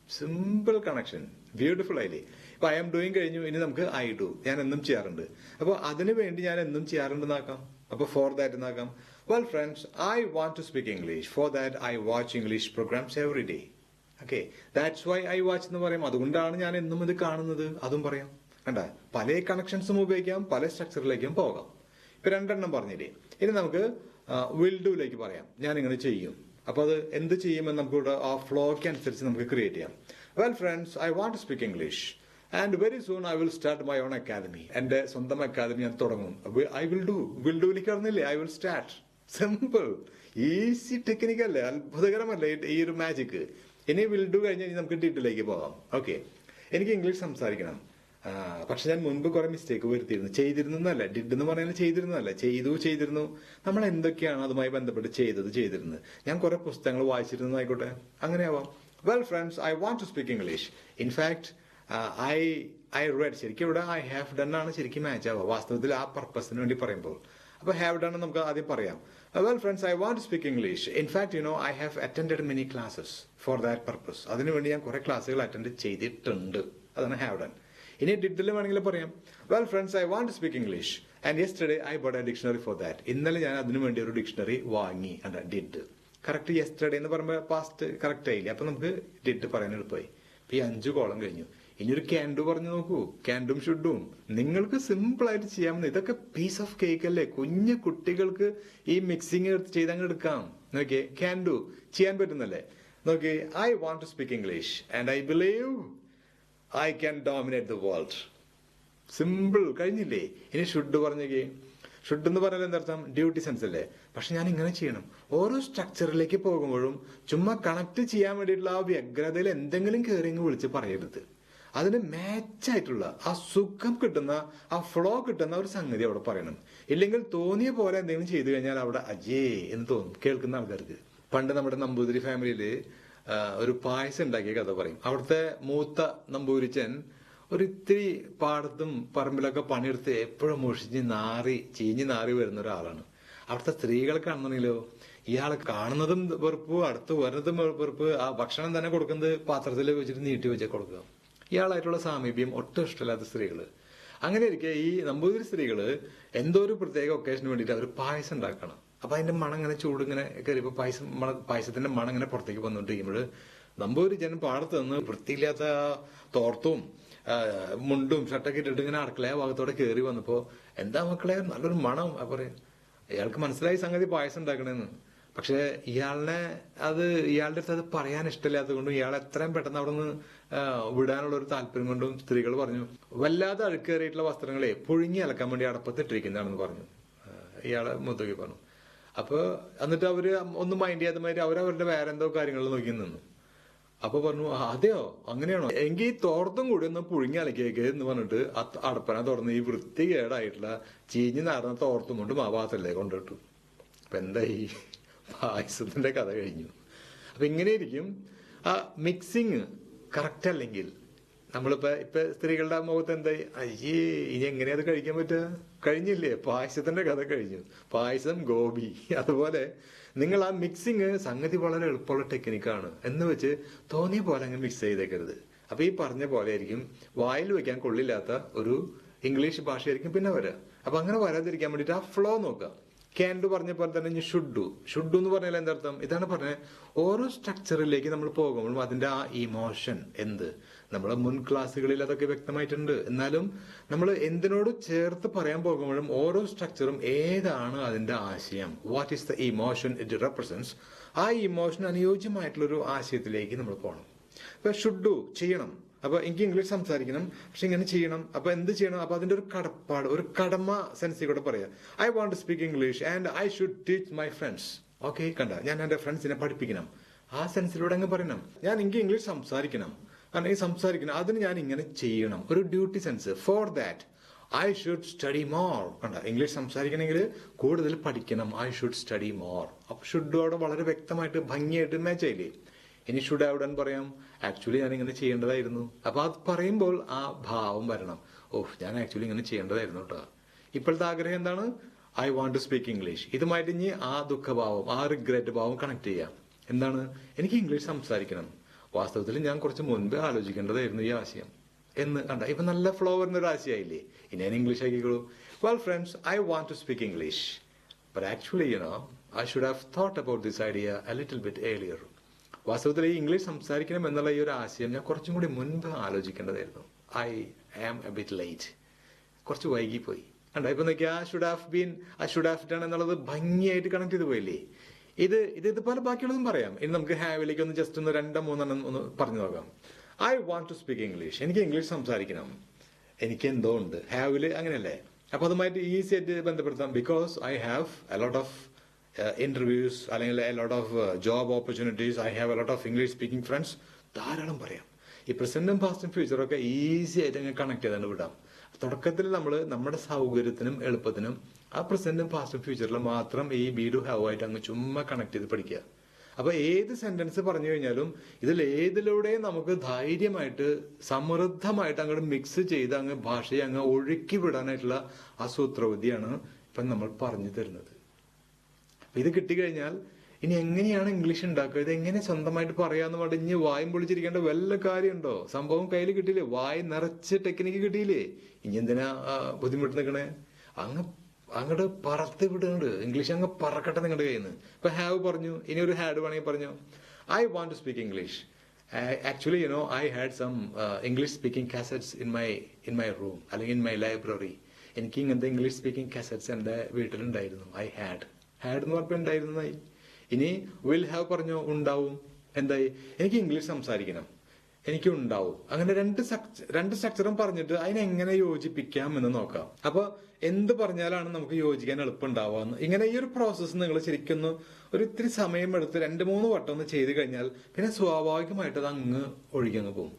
Simple connection, beautiful ആയില്ലേ. ഇപ്പൊ ഐ ആം ഡൂയിങ് കഴിഞ്ഞു. ഇനി നമുക്ക് ഐ ഡു. ഞാൻ എന്നും ചെയ്യാറുണ്ട്. അപ്പൊ അതിനു വേണ്ടി ഞാൻ എന്നും ചെയ്യാറുണ്ടെന്നാക്കാം. അപ്പൊ ഫോർ ദാറ്റ് എന്നാക്കാം. Well friends, I want to speak English. For that I watch English programmes every day. Okay, that's why I watch എന്ന് പറയാം. അതുകൊണ്ടാണ് ഞാൻ എന്നും ഇത് കാണുന്നത്, അതും പറയാം. കണ്ട, പല കണക്ഷൻസും ഉപയോഗിക്കാം, പല സ്ട്രക്ചറിലേക്കും പോകാം. ഇപ്പൊ 2 പറഞ്ഞില്ലേ. ഇനി നമുക്ക് വിൽ ഡൂയിലേക്ക് പറയാം. ഞാൻ ഇങ്ങനെ ചെയ്യും. അപ്പൊ അത് എന്ത് ചെയ്യുമെന്ന് നമുക്ക് ആ ഫ്ലോയ്ക്ക് അനുസരിച്ച് നമുക്ക് ക്രിയേറ്റ് ചെയ്യാം. Well friends, I want to speak English and very soon I will start my own academy. എന്റെ സ്വന്തം അക്കാദമി ഞാൻ തുടങ്ങും. I will do. വിൽ ഡൂയിലേക്ക് പറഞ്ഞില്ലേ, I will start. Simple, easy technique അല്ലേ, അത്ഭുതകരമല്ലേ ഈ ഒരു മാജിക്. ഇനി വിൽ ഡു കഴിഞ്ഞാൽ നമുക്ക് ഡിഡിലേക്ക് പോകാം. ഓക്കെ, എനിക്ക് ഇംഗ്ലീഷ് സംസാരിക്കണം. പക്ഷെ ഞാൻ മുൻപ് കുറെ മിസ്റ്റേക്ക് വരുത്തിയിരുന്നു. ചെയ്തിരുന്നല്ല, ഡിഡ് എന്ന് പറയുന്നത് ചെയ്തിരുന്നല്ല, ചെയ്തിരുന്നു. നമ്മൾ എന്തൊക്കെയാണ് അതുമായി ബന്ധപ്പെട്ട് ചെയ്തിരുന്നത്. ഞാൻ കുറെ പുസ്തകങ്ങൾ വായിച്ചിരുന്നതായിക്കോട്ടെ, അങ്ങനെയാവാം. Well friends, I want to speak English. In fact I read. ശരിക്കും ഇവിടെ ഐ ഹാവ് ഡൺ ആണ് ശരിക്കും മാച്ച് ആവുക വാസ്തവത്തിൽ ആ പർപ്പസിന് വേണ്ടി പറയുമ്പോൾ. അപ്പൊ ഹാവ് ഡൺ നമുക്ക് ആദ്യം പറയാം. Well friends, I want to speak English. In fact I have attended many classes for that purpose. അതിനുവേണ്ടി ഞാൻ കുറെ ക്ലാസ്സുകൾ അറ്റൻഡ് ചെയ്തിട്ടുണ്ട്. അതാണ് ഹാവ് ഡൺ. ഇനി ഡിഡിൽ വേണമെങ്കിൽ പറയാം. Well friends, I want to speak English and yesterday I bought a dictionary for that. ഇന്നലെ ഞാൻ അതിനു വേണ്ടി ഒരു ഡിക്ഷണറി വാങ്ങി. Did correct. യെസ്റ്റർഡേ എന്ന് പറയുമ്പോൾ പാസ്റ്റ് കറക്റ്റ് ആയില്ലേ. അപ്പൊ നമുക്ക് ഡിഡ് പറയാൻ എളുപ്പമായി. ഇപ്പൊ ഈ 5 കോളം കഴിഞ്ഞു. ഇനി ഒരു ക്യാൻ ഡു പറഞ്ഞു നോക്കൂ. ക്യാൻഡും ഷുഡും നിങ്ങൾക്ക് സിമ്പിൾ ആയിട്ട് ചെയ്യാവുന്ന. ഇതൊക്കെ പീസ് ഓഫ് കേക്ക് അല്ലേ. കുഞ്ഞു കുട്ടികൾക്ക് ഈ മിക്സിങ് ചെയ്തങ്ങ് എടുക്കാം. നോക്കിയേ, ക്യാൻ ഡു ചെയ്യാൻ പറ്റുന്നല്ലേ. നോക്കിയേ, I want to speak English and I believe I can dominate the world. Simple, കഴിഞ്ഞില്ലേ. ഇനി ഷുഡ് പറഞ്ഞേ. ഷുഡ് എന്ന് പറഞ്ഞാൽ എന്താർത്ഥം, ഡ്യൂട്ടി സെൻസ് അല്ലേ. പക്ഷെ ഞാൻ ഇങ്ങനെ ചെയ്യണം. ഓരോ സ്ട്രക്ചറിലേക്ക് പോകുമ്പോഴും ചുമ്മാ കണക്ട് ചെയ്യാൻ വേണ്ടിയിട്ടുള്ള ആ വ്യഗ്രതയിൽ എന്തെങ്കിലും കയറി വിളിച്ച് പറയരുത്. അതിന് മാച്ചായിട്ടുള്ള ആ സുഖം കിട്ടുന്ന, ആ ഫ്ലോ കിട്ടുന്ന ഒരു സംഗതി അവിടെ പറയണം. ഇല്ലെങ്കിൽ തോന്നിയ പോലെ എന്തെങ്കിലും ചെയ്തു കഴിഞ്ഞാൽ അവിടെ അജേ എന്ന് തോന്നും കേൾക്കുന്ന ആൾക്കാർക്ക്. പണ്ട് നമ്മുടെ നമ്പൂതിരി ഫാമിലിയില് ഒരു പായസം ഉണ്ടാക്കിയ കഥ പറയും. അവിടുത്തെ മൂത്ത നമ്പൂരിച്ചൻ ഒരു ഇത്തിരി പാടത്തും പറമ്പിലൊക്കെ പണിയെടുത്ത് എപ്പോഴും ചീഞ്ഞ് നാറി വരുന്ന ഒരാളാണ്. അവിടുത്തെ സ്ത്രീകളെ കാണുന്നുണ്ടെങ്കിലോ ഇയാളെ കാണുന്നതും വെറുപ്പ്, അടുത്ത് വരുന്നതും വെറുപ്പ്. ആ ഭക്ഷണം തന്നെ കൊടുക്കുന്നത് പാത്രത്തിൽ വെച്ചിട്ട് നീട്ടി വെച്ചാൽ കൊടുക്കുക. ഇയാളായിട്ടുള്ള സാമീപ്യം ഒട്ടും ഇഷ്ടമില്ലാത്ത സ്ത്രീകള്. അങ്ങനെ ഇരിക്കെ ഈ നമ്പൂതിരി സ്ത്രീകള് എന്തോ ഒരു പ്രത്യേക ഒക്കേഷന് വേണ്ടിയിട്ട് അവർ പായസം ഉണ്ടാക്കണം. അപ്പൊ അതിന്റെ മണം ഇങ്ങനെ ചൂടിങ്ങനെ കയറിയപ്പോ പായസത്തിന്റെ മണം ഇങ്ങനെ പുറത്തേക്ക് വന്നുകൊണ്ടിരിക്കുമ്പോൾ നമ്പൂതിരി ജനം പാടത്ത് നിന്ന് വൃത്തിയില്ലാത്ത തോർത്തും മുണ്ടും ഷർട്ടൊക്കെ ഇട്ടിട്ട് ഇങ്ങനെ അടുക്കളയ ഭാഗത്തോടെ കയറി വന്നപ്പോ, എന്താ മക്കളെ നല്ലൊരു മണം. അപ്പൊ ഇയാൾക്ക് മനസ്സിലായി സംഗതി പായസം ഉണ്ടാക്കണേന്ന്. പക്ഷെ ഇയാളുടെ അടുത്ത് അത് പറയാൻ ഇഷ്ടമില്ലാത്തത് കൊണ്ടും ഇയാൾ എത്രയും പെട്ടെന്ന് അവിടെ നിന്ന് വിടാനുള്ള ഒരു താല്പര്യം കൊണ്ടും സ്ത്രീകൾ പറഞ്ഞു, വല്ലാതെ അഴുക്കേറിയിട്ടുള്ള വസ്ത്രങ്ങളെ പുഴുങ്ങി അലക്കാൻ വേണ്ടി അടപ്പത്തിട്ടിരിക്കുന്നതാണെന്ന് പറഞ്ഞു. ഇയാളെ മുത്തകി പറഞ്ഞു. അപ്പൊ എന്നിട്ട് അവര് ഒന്നും മൈൻഡ് ചെയ്യാത്ത മാതിരി അവരവരുടെ വേറെ എന്തോ കാര്യങ്ങളിൽ നോക്കി നിന്നു. അപ്പൊ പറഞ്ഞു, അതെയോ അങ്ങനെയാണോ, എങ്കിൽ തോർത്തും കൂടി ഒന്ന് പുഴുങ്ങി അലക്കിയേക്ക് എന്ന് പറഞ്ഞിട്ട് അടപ്പന തുറന്ന് ഈ വൃത്തികേടായിട്ടുള്ള ചീഞ്ഞ് നടന്ന തോർത്തും കൊണ്ട് മാവാത്തല്ലേ കൊണ്ടിട്ടു. അപ്പൊ എന്തായി, പായസത്തിന്റെ കഥ കഴിഞ്ഞു. അപ്പൊ ഇങ്ങനെ ഇരിക്കും ആ മിക്സിങ് കറക്റ്റ് അല്ലെങ്കിൽ നമ്മളിപ്പോ സ്ത്രീകളുടെ മുഖത്ത് എന്തായി, അയ്യേ ഇനി എങ്ങനെയാ അത് കഴിക്കാൻ പറ്റുക, കഴിഞ്ഞില്ലേ, പായസത്തിന്റെ കഥ കഴിഞ്ഞു. പായസം ഗോപി. അതുപോലെ നിങ്ങൾ ആ മിക്സിങ് സംഗതി വളരെ എളുപ്പമുള്ള ടെക്നിക്കാണ് എന്ന് വെച്ച് തോന്നിയ പോലെ അങ്ങ് മിക്സ് ചെയ്തേക്കരുത്. അപ്പൊ ഈ പറഞ്ഞ പോലെ ആയിരിക്കും വായിൽ വെക്കാൻ കൊള്ളില്ലാത്ത ഒരു ഇംഗ്ലീഷ് ഭാഷയായിരിക്കും പിന്നെ വരിക. അപ്പൊ അങ്ങനെ വരാതിരിക്കാൻ വേണ്ടിയിട്ട് ആ ഫ്ലോ നോക്കുക. ക്യാൻ ഡു പറഞ്ഞ പോലെ തന്നെ ഇനി ഷുഡ് എന്ന് പറഞ്ഞാൽ എന്തർത്ഥം? ഇതാണ് പറഞ്ഞത്, ഓരോ സ്ട്രക്ചറിലേക്ക് നമ്മൾ പോകുമ്പോഴും അതിന്റെ ആ ഇമോഷൻ എന്ത്, നമ്മളെ മുൻ ക്ലാസ്സുകളിൽ അതൊക്കെ വ്യക്തമായിട്ടുണ്ട്. എന്നാലും നമ്മൾ എന്തിനോട് ചേർത്ത് പറയാൻ പോകുമ്പോഴും ഓരോ സ്ട്രക്ചറും ഏതാണ് അതിന്റെ ആശയം, what is the emotion it represents, ആ ഇമോഷൻ അനുയോജ്യമായിട്ടുള്ളൊരു ആശയത്തിലേക്ക് നമ്മൾ പോകണം. ഇപ്പൊ ഷുഡ് ചെയ്യണം, അപ്പൊ എനിക്ക് ഇംഗ്ലീഷ് സംസാരിക്കണം, പക്ഷെ ഇങ്ങനെ ചെയ്യണം, അപ്പൊ എന്ത് ചെയ്യണം? അപ്പൊ അതിന്റെ ഒരു കടപ്പാട്, ഒരു കടമ സെൻസിൽ കൂടെ പറയാം. I want to speak English and I should teach my friends. Okay, കണ്ട, ഞാൻ എന്റെ ഫ്രണ്ട്സിനെ പഠിപ്പിക്കണം, ആ സെൻസിലൂടെ അങ്ങ് പറയണം. എനിക്ക് ഇംഗ്ലീഷ് സംസാരിക്കണം, കാരണം ഈ സംസാരിക്കണം, അതിന് ഞാൻ ഇങ്ങനെ ചെയ്യണം, ഒരു duty sense. Four that I should study more. കണ്ട, ഇംഗ്ലീഷ് സംസാരിക്കണമെങ്കിൽ കൂടുതൽ പഠിക്കണം, ഐ ഷുഡ് സ്റ്റഡി മോർ. അപ്പൊ ഷുഡോടെ വളരെ വ്യക്തമായിട്ട് ഭംഗിയായിട്ട് മാച്ച് ആയില്ലേ? ഇനി ഷുഡ് ഹാവ് ഡൺ പറയാം, ആക്ച്വലി ഞാൻ ഇങ്ങനെ ചെയ്യേണ്ടതായിരുന്നു. അപ്പൊ അത് പറയുമ്പോൾ ആ ഭാവം വരണം, ഓഹ് ഞാൻ ആക്ച്വലി ഇങ്ങനെ ചെയ്യേണ്ടതായിരുന്നു കേട്ടോ. ഇപ്പോഴത്തെ ആഗ്രഹം എന്താണ്? I want to speak English. ഇതുമായിട്ട് ഇനി ആ ദുഃഖഭാവം, ആ റിഗ്രറ്റ് ഭാവം കണക്ട് ചെയ്യാം. എന്താണ്? എനിക്ക് ഇംഗ്ലീഷ് സംസാരിക്കണം, വാസ്തവത്തിൽ ഞാൻ കുറച്ച് മുൻപ് ആലോചിക്കേണ്ടതായിരുന്നു ഈ ആശയം എന്ന്. കണ്ട, ഇപ്പൊ നല്ല ഫ്ലോ വരുന്ന ഒരു ആശയമായില്ലേ? ഇനി ഞാൻ ഇംഗ്ലീഷ് ആക്കിക്കോളൂ. Well friends, I want to speak English, but actually I should have thought about this idea a little bit earlier. വാസ്തവത്തിൽ ഈ ഇംഗ്ലീഷ് സംസാരിക്കണം എന്നുള്ള ഈ ഒരു ആശയം ഞാൻ കുറച്ചും കൂടി മുൻപ് ആലോചിക്കേണ്ടതായിരുന്നു. I am a bit late, കുറച്ച് വൈകിപ്പോയി. കണ്ടോ, ഇപ്പൊ നോക്കിയാ ഐ ഷുഡ് ഹാവ് ഡൺ എന്നുള്ളത് ഭംഗിയായിട്ട് കണക്ട് ചെയ്ത് പോയില്ലേ? ഇതുപോലെ ബാക്കിയുള്ളതും പറയാം. ഇനി നമുക്ക് ഹാവിലേക്ക് ഒന്ന് ജസ്റ്റ് ഒന്ന് 2-3 ഒന്ന് പറഞ്ഞു നോക്കാം. I want to speak English, എനിക്ക് ഇംഗ്ലീഷ് സംസാരിക്കണം, എനിക്ക് എന്തോ ഉണ്ട്. ഹാവില് അങ്ങനെയല്ലേ? അപ്പൊ അതുമായിട്ട് ഈസി ആയിട്ട് ബന്ധപ്പെടുത്താം. Because I have a lot of interviews, അല്ലെങ്കിൽ a lot of job opportunities, I have a lot of English speaking friends. ധാരാളം പറയാം. ഈ പ്രസന്റും പാസ്റ്റും ഫ്യൂച്ചറും ഒക്കെ ഈസി ആയിട്ട് അങ്ങനെ കണക്ട് ചെയ്തുകൊണ്ട് വിടാം. തുടക്കത്തിൽ നമ്മൾ നമ്മുടെ സൗകര്യത്തിനും എളുപ്പത്തിനും ആ പ്രസന്റും പാസ്റ്റും ഫ്യൂച്ചറിലും മാത്രം ഈ ബി ഡു ഹാവ് ആയിട്ട് അങ്ങ് ചുമ്മാ കണക്ട് ചെയ്ത് പഠിക്കുക. അപ്പൊ ഏത് സെന്റൻസ് പറഞ്ഞു കഴിഞ്ഞാലും ഇതിൽ ഏതിലൂടെ നമുക്ക് ധൈര്യമായിട്ട് സമൃദ്ധമായിട്ട് അങ്ങോട്ട് മിക്സ് ചെയ്ത് അങ്ങ് ഭാഷയെ അങ്ങ് ഒഴുക്കി വിടാനായിട്ടുള്ള ആ സൂത്രവിദ്യയാണ് ഇപ്പൊ നമ്മൾ പറഞ്ഞു തരുന്നത്. ഇത് കിട്ടിക്കഴിഞ്ഞാൽ ഇനി എങ്ങനെയാണ് ഇംഗ്ലീഷ് ഉണ്ടാക്കുക, ഇത് എങ്ങനെ സ്വന്തമായിട്ട് പറയാന്ന് പറഞ്ഞ് ഇനി വായും പൊളിച്ചിരിക്കേണ്ട വല്ല കാര്യമുണ്ടോ? സംഭവം കയ്യിൽ കിട്ടിയില്ലേ, വായി നിറച്ച് ടെക്നിക്ക് കിട്ടിയില്ലേ, ഇനി എന്തിനാ ബുദ്ധിമുട്ട് നിൽക്കണേ? അങ്ങോട്ട് പറത്തി വിടുന്നുണ്ട്, ഇംഗ്ലീഷ് അങ്ങ് പറക്കട്ടെ നിങ്ങളുടെ കയ്യിൽ നിന്ന്. ഇപ്പൊ ഹാവ് പറഞ്ഞു, ഇനി ഒരു ഹാഡ് വേണമെങ്കിൽ പറഞ്ഞു, I want to speak English. Actually I had some English speaking cassettes in my room, അല്ലെങ്കിൽ ഇൻ മൈ ലൈബ്രറി. എനിക്ക് ഇങ്ങനത്തെ ഇംഗ്ലീഷ് സ്പീക്കിംഗ് കാസറ്റ്സ് എന്റെ വീട്ടിലുണ്ടായിരുന്നു. ഐ ഹാഡ് എന്ന് പറഞ്ഞപ്പോൾ ഉണ്ടായിരുന്നതായി. ഇനി വിൽ ഹാവ് പറഞ്ഞു, ഉണ്ടാവും. എന്തായി? എനിക്ക് ഇംഗ്ലീഷ് സംസാരിക്കണം, എനിക്ക് ഉണ്ടാവും. അങ്ങനെ രണ്ട് സ്ട്രക്ചറും പറഞ്ഞിട്ട് അതിനെങ്ങനെ യോജിപ്പിക്കാം എന്ന് നോക്കാം. അപ്പൊ എന്ത് പറഞ്ഞാലാണ് നമുക്ക് യോജിക്കാൻ എളുപ്പം ഉണ്ടാവാന്ന്, ഇങ്ങനെ ഈ ഒരു പ്രോസസ്സ് നിങ്ങൾ ശരിക്കും ഒരു ഇത്തിരി സമയം എടുത്ത് 2-3 വട്ടം ഒന്ന് ചെയ്ത് കഴിഞ്ഞാൽ പിന്നെ സ്വാഭാവികമായിട്ട് അത് അങ്ങ് ഒഴുകിയങ്ങ് പോകും.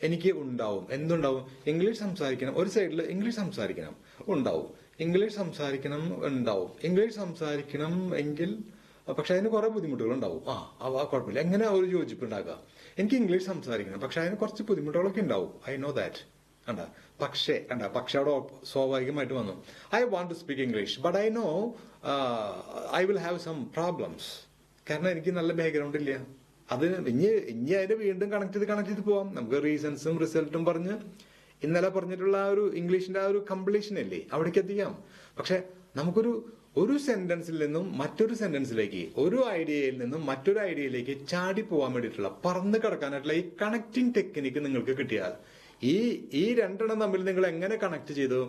എനിക്ക് ഉണ്ടാവും, എന്തുണ്ടാവും? ഇംഗ്ലീഷ് സംസാരിക്കണം, ഒരു സൈഡിൽ ഇംഗ്ലീഷ് സംസാരിക്കണം, ഉണ്ടാവും. ഇംഗ്ലീഷ് സംസാരിക്കണം, ഉണ്ടാവും. ഇംഗ്ലീഷ് സംസാരിക്കണം എങ്കിൽ പക്ഷെ അതിന് കുറെ ബുദ്ധിമുട്ടുകൾ ഉണ്ടാവും. കുഴപ്പമില്ല, എങ്ങനെ ഒരു യോജിപ്പ് ഉണ്ടാക്കുക? എനിക്ക് ഇംഗ്ലീഷ് സംസാരിക്കണം, പക്ഷെ അതിന് കുറച്ച് ബുദ്ധിമുട്ടുകളൊക്കെ ഉണ്ടാവും. I know that. പക്ഷേ അവിടെ സ്വാഭാവികമായിട്ട് വന്നു. I want to speak English, but I know I will have some problems. കാരണം എനിക്ക് നല്ല ബാക്ക്ഗ്രൗണ്ട് ഇല്ല. അത് ഇനി അതിനെ വീണ്ടും കണക്ട് ചെയ്ത് പോവാം. നമുക്ക് റീസൺസും റിസൾട്ടും പറഞ്ഞ് ഇന്നലെ പറഞ്ഞിട്ടുള്ള ആ ഒരു ഇംഗ്ലീഷിന്റെ ആ ഒരു കംപ്ലീഷൻ അല്ലേ, അവിടേക്ക് എത്തിക്കാം. പക്ഷെ ഒരു സെന്റൻസിൽ നിന്നും മറ്റൊരു സെന്റൻസിലേക്ക്, ഒരു ഐഡിയയിൽ നിന്നും മറ്റൊരു ഐഡിയയിലേക്ക് ചാടി പോകാൻ വേണ്ടിയിട്ടുള്ള, പറന്ന് കിടക്കാനായിട്ടുള്ള ഈ കണക്ടിങ് ടെക്നിക്ക് നിങ്ങൾക്ക് കിട്ടിയാൽ ഈ രണ്ടെണ്ണം തമ്മിൽ നിങ്ങൾ എങ്ങനെ കണക്ട് ചെയ്തു,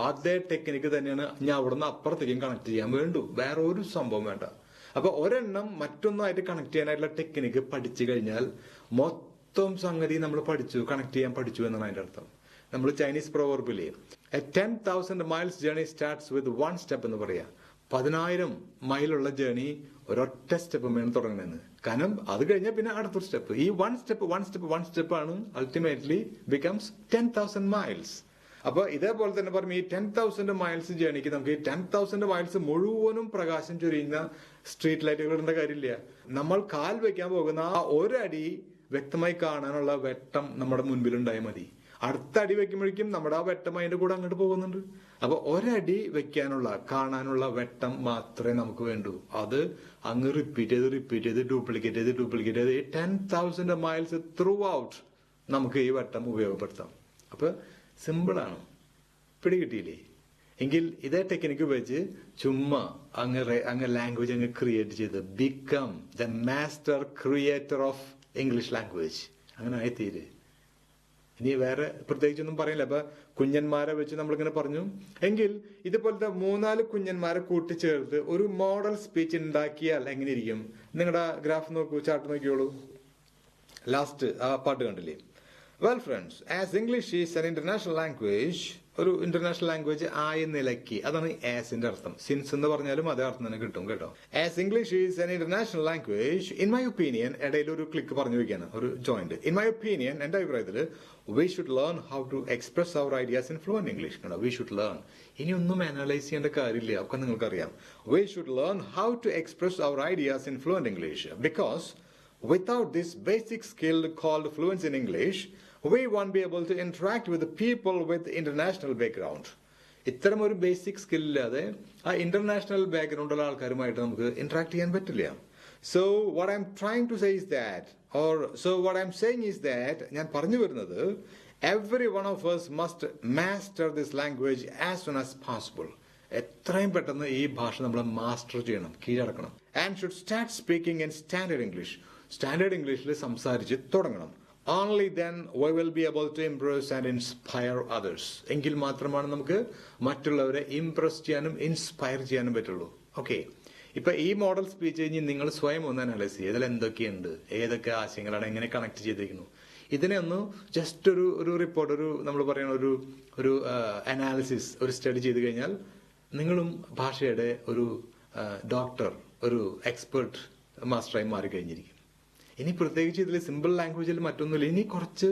അതേ ടെക്നിക്ക് തന്നെയാണ് ഞാൻ അവിടുന്ന് അപ്പുറത്തേക്കും കണക്ട് ചെയ്യാൻ വേണ്ടു. വേറെ ഒരു സംഭവം വേണ്ട. അപ്പൊ ഒരെണ്ണം മറ്റൊന്നായിട്ട് കണക്ട് ചെയ്യാനായിട്ടുള്ള ടെക്നിക്ക് പഠിച്ചു കഴിഞ്ഞാൽ മൊത്തം സംഗതി നമ്മൾ കണക്ട് ചെയ്യാൻ പഠിച്ചു എന്നാണ് അതിന്റെ അർത്ഥം. നമ്മൾ ചൈനീസ് പ്രൊവർബിലെ 10,000 miles journey starts with 1 step എന്ന് പറയാ. 10,000 മൈലുള്ള ജേർണി ഒരൊറ്റ സ്റ്റെപ്പ് വേണം തുടങ്ങണമെന്ന്. കാരണം അത് കഴിഞ്ഞാൽ പിന്നെ അടുത്തൊരു സ്റ്റെപ്പ്. ഈ 1 സ്റ്റെപ്പ് ആണ് അൾട്ടിമേറ്റ്ലി ബിക്കംസ് 10,000 miles. അപ്പൊ ഇതേപോലെ തന്നെ പറഞ്ഞു, ഈ 10,000 miles ജേർണിക്ക് നമുക്ക് ഈ 10,000 miles മുഴുവനും പ്രകാശം ചൊരിയുന്ന സ്ട്രീറ്റ് ലൈറ്റുകൾ ഇടേണ്ട കാര്യമില്ല. നമ്മൾ കാൽ വെക്കാൻ പോകുന്ന ആ ഒരടി വ്യക്തമായി കാണാനുള്ള വെട്ടം നമ്മുടെ മുൻപിൽ ഉണ്ടായാൽ മതി. അടുത്ത അടി വെക്കുമ്പോഴേക്കും നമ്മുടെ ആ വെട്ടം അതിന്റെ കൂടെ അങ്ങോട്ട് പോകുന്നുണ്ട്. അപ്പൊ ഒരടി കാണാനുള്ള വെട്ടം മാത്രമേ നമുക്ക് വേണ്ടൂ. അത് അങ്ങ് റിപ്പീറ്റ് ചെയ്ത് ഡ്യൂപ്ലിക്കേറ്റ് ചെയ്ത് 10,000 miles ത്രൂ ഔട്ട് നമുക്ക് ഈ വെട്ടം ഉപയോഗപ്പെടുത്താം. അപ്പൊ സിമ്പിളാണ്. പിടികിട്ടിയില്ലേ? എങ്കിൽ ഇതേ ടെക്നിക്ക് ഉപയോഗിച്ച് ചുമ്മാ അങ്ങ് ലാംഗ്വേജ് അങ്ങ് ക്രിയേറ്റ് ചെയ്ത് become the master creator of English language. അങ്ങനെ ആയിത്തീര്. ഇനി വേറെ പ്രത്യേകിച്ചൊന്നും പറയില്ല. അപ്പൊ കുഞ്ഞന്മാരെ വെച്ച് നമ്മളിങ്ങനെ പറഞ്ഞു. എങ്കിൽ ഇതുപോലത്തെ 3-4 കുഞ്ഞന്മാരെ കൂട്ടിച്ചേർത്ത് ഒരു മോഡൽ സ്പീച്ച് ഉണ്ടാക്കിയാൽ എങ്ങനെ ഇരിക്കും? നിങ്ങളുടെ ഗ്രാഫ് നോക്കൂ, ചാർട്ട് നോക്കിയോളൂ. ലാസ്റ്റ് ആ പാട്ട് കണ്ടില്ലേ? Well friends, as English is an international language, ഒരു ഇന്റർനാഷണൽ ലാംഗ്വേജ് ആയ നിലയ്ക്ക്, അതാണ് ആസിന്റെ അർത്ഥം. സിൻസ് എന്ന് പറഞ്ഞാലും അതേ അർത്ഥം തന്നെ കിട്ടും കേട്ടോ. As English is an international language, in my opinion, ഇടയിൽ ഒരു ക്ലിക്ക് പറഞ്ഞു വെക്കാണ്, ഒരു ജോയിന്റ്. ഇൻ മൈ ഒപ്പീനിയൻ, എന്റെ അഭിപ്രായത്തില് we should learn how to express our ideas in fluent English. We should learn. ഇനി ഒന്നും അനലൈസ് ചെയ്യേണ്ട കാര്യമില്ല, ഒക്കെ നിങ്ങൾക്കറിയാം. We should learn how to express our ideas in fluent English because without this basic skill called fluency in English, we won't be able to interact with the people with international background. ഇത്തരം ഒരു basic skill ഇല്ലാതെ ആ international ബാക്ക്ഗ്രൗണ്ടുള്ള ആൾക്കാരുമായിട്ട് നമുക്ക് interact ചെയ്യാൻ പറ്റില്ല. So what I'm trying to say is that, what I'm saying is that, ഞാൻ പറഞ്ഞു വരുന്നത്, every one of us must master this language as soon as possible. എത്രയും പെട്ടെന്ന് ഈ ഭാഷ നമ്മൾ മാസ്റ്റർ ചെയ്യണം, കീഴടക്കണം. And should start speaking in standard English. Standard ഇംഗ്ലീഷിൽ സംസാരിച്ച് തുടങ്ങണം. Only then we will be able to impress and inspire others. എങ്കിൽ മാത്രമാണ് നമുക്ക് മറ്റുള്ളവരെ ഇംപ്രസ് ചെയ്യാനും ഇൻസ്പയർ ചെയ്യാനും പറ്റുള്ളൂ. ഓക്കെ, ഇപ്പൊ ഈ മോഡൽ സ്പീച്ച് കഴിഞ്ഞ് നിങ്ങൾ സ്വയം ഒന്ന് അനലൈസ് ചെയ്യുക. ഇതിൽ എന്തൊക്കെയുണ്ട്, ഏതൊക്കെ ആശയങ്ങളാണ്, എങ്ങനെ കണക്ട് ചെയ്തിരിക്കുന്നു, ഇതിനെ ഒന്ന് ജസ്റ്റ് ഒരു റിപ്പോർട്ട്, നമ്മൾ പറയുന്ന ഒരു അനാലിസിസ്, ഒരു സ്റ്റഡി ചെയ്ത് കഴിഞ്ഞാൽ നിങ്ങളും ഭാഷയുടെ ഒരു ഡോക്ടർ, ഒരു എക്സ്പെർട്ട് മാസ്റ്ററായി മാറിക്കഴിഞ്ഞിരിക്കും. ഇനി പ്രത്യേകിച്ച് ഇതിൽ സിമ്പിൾ ലാംഗ്വേജിൽ മറ്റൊന്നുമില്ല. ഇനി കുറച്ച്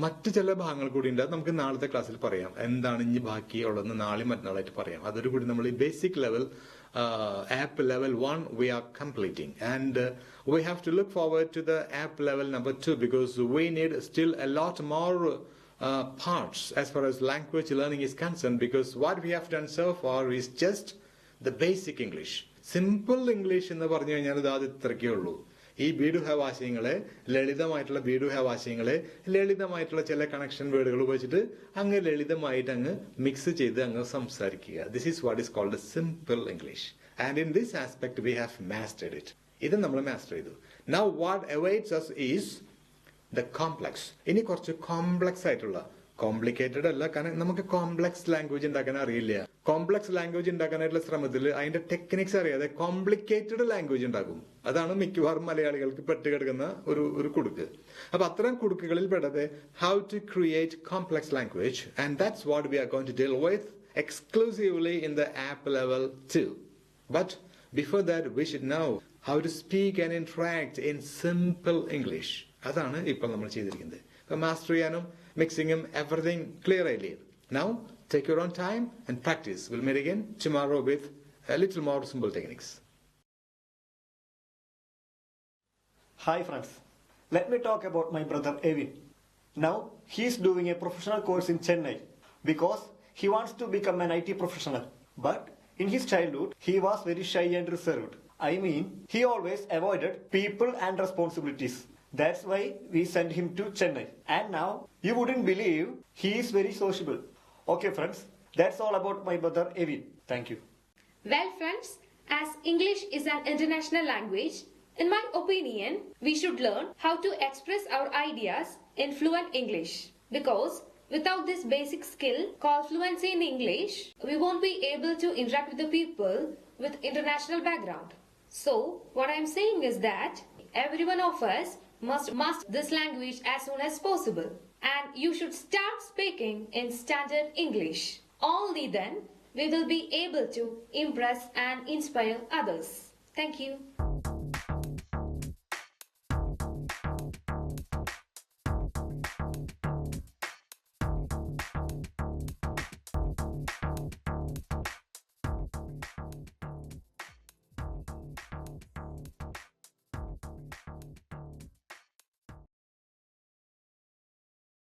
മറ്റു ചില ഭാഗങ്ങൾ കൂടി ഉണ്ട്. അത് നമുക്ക് നാളത്തെ ക്ലാസ്സിൽ പറയാം. എന്താണ് ഇനി ബാക്കിയുള്ളതെന്ന് നാളെ മറ്റന്നാളായിട്ട് പറയാം. അതൊരു കൂടി നമ്മൾ ഈ basic level, app level 1 we are completing, and we have to look forward to the app level number 2 because we need still a lot more parts as far as language learning is concerned, because what we have done so far is just the basic English. Simple English എന്ന് പറഞ്ഞു കഴിഞ്ഞാൽ അത് ഇത്രയ്ക്കേ ഉള്ളൂ. ഈ B to have ആശയങ്ങളെ, ലളിതമായിട്ടുള്ള B to have ആശയങ്ങളെ ലളിതമായിട്ടുള്ള ചില connection വേർഡുകൾ ഉപയോഗിച്ചിട്ട് അങ്ങ് ലളിതമായിട്ട് അങ്ങ് മിക്സ് ചെയ്ത് അങ്ങ് സംസാരിക്കുക. This is what is called simple English. And in this aspect we have mastered it. ഇത് നമ്മൾ മാസ്റ്റർ ചെയ്തു. Now what awaits us is the complex. ഇനി കുറച്ച് കോംപ്ലക്സ് ആയിട്ടുള്ള, കോംപ്ലിക്കേറ്റഡ് അല്ല, കാരണം നമുക്ക് കോംപ്ലക്സ് ലാംഗ്വേജ് ഉണ്ടാക്കാൻ അറിയില്ല. കോംപ്ലക്സ് ലാംഗ്വേജ് ഉണ്ടാക്കാനായിട്ടുള്ള ശ്രമത്തിൽ അതിന്റെ ടെക്നിക്സ് അറിയാതെ കോംപ്ലിക്കേറ്റഡ് ലാംഗ്വേജ് ഉണ്ടാക്കും. അതാണ് മിക്കവാറും മലയാളികൾക്ക് പെട്ടുകിടക്കുന്ന ഒരു കുടുക്ക്. അപ്പൊ അത്തരം കുടുക്കുകളിൽ പെടാതെ how to create complex language, and that's what we are going to deal with exclusively in the app level 2. But before that we should know how to speak and interact in simple English. അതാണ് ഇപ്പോൾ നമ്മൾ ചെയ്തിരിക്കുന്നത്. അപ്പൊ master ചെയ്യാനും മിക്സിങ്ങും everything clear ആയില്ലേ? Now take your own time and practice. We'll meet again tomorrow with a little more simple techniques. Hi friends, let me talk about my brother Evin. Now he is doing a professional course in Chennai because he wants to become an IT professional. But in his childhood he was very shy and reserved. I mean, he always avoided people and responsibilities. That's why we sent him to Chennai. And now you wouldn't believe he is very sociable. Okay friends, that's all about my brother Evin. Thank you. Well friends, as English is an international language, in my opinion, we should learn how to express our ideas in fluent English. Because without this basic skill called fluency in English, we won't be able to interact with the people with international background. So, what I am saying is that every one of us must master this language as soon as possible. And you should start speaking in standard English. Only then we will be able to impress and inspire others. Thank you.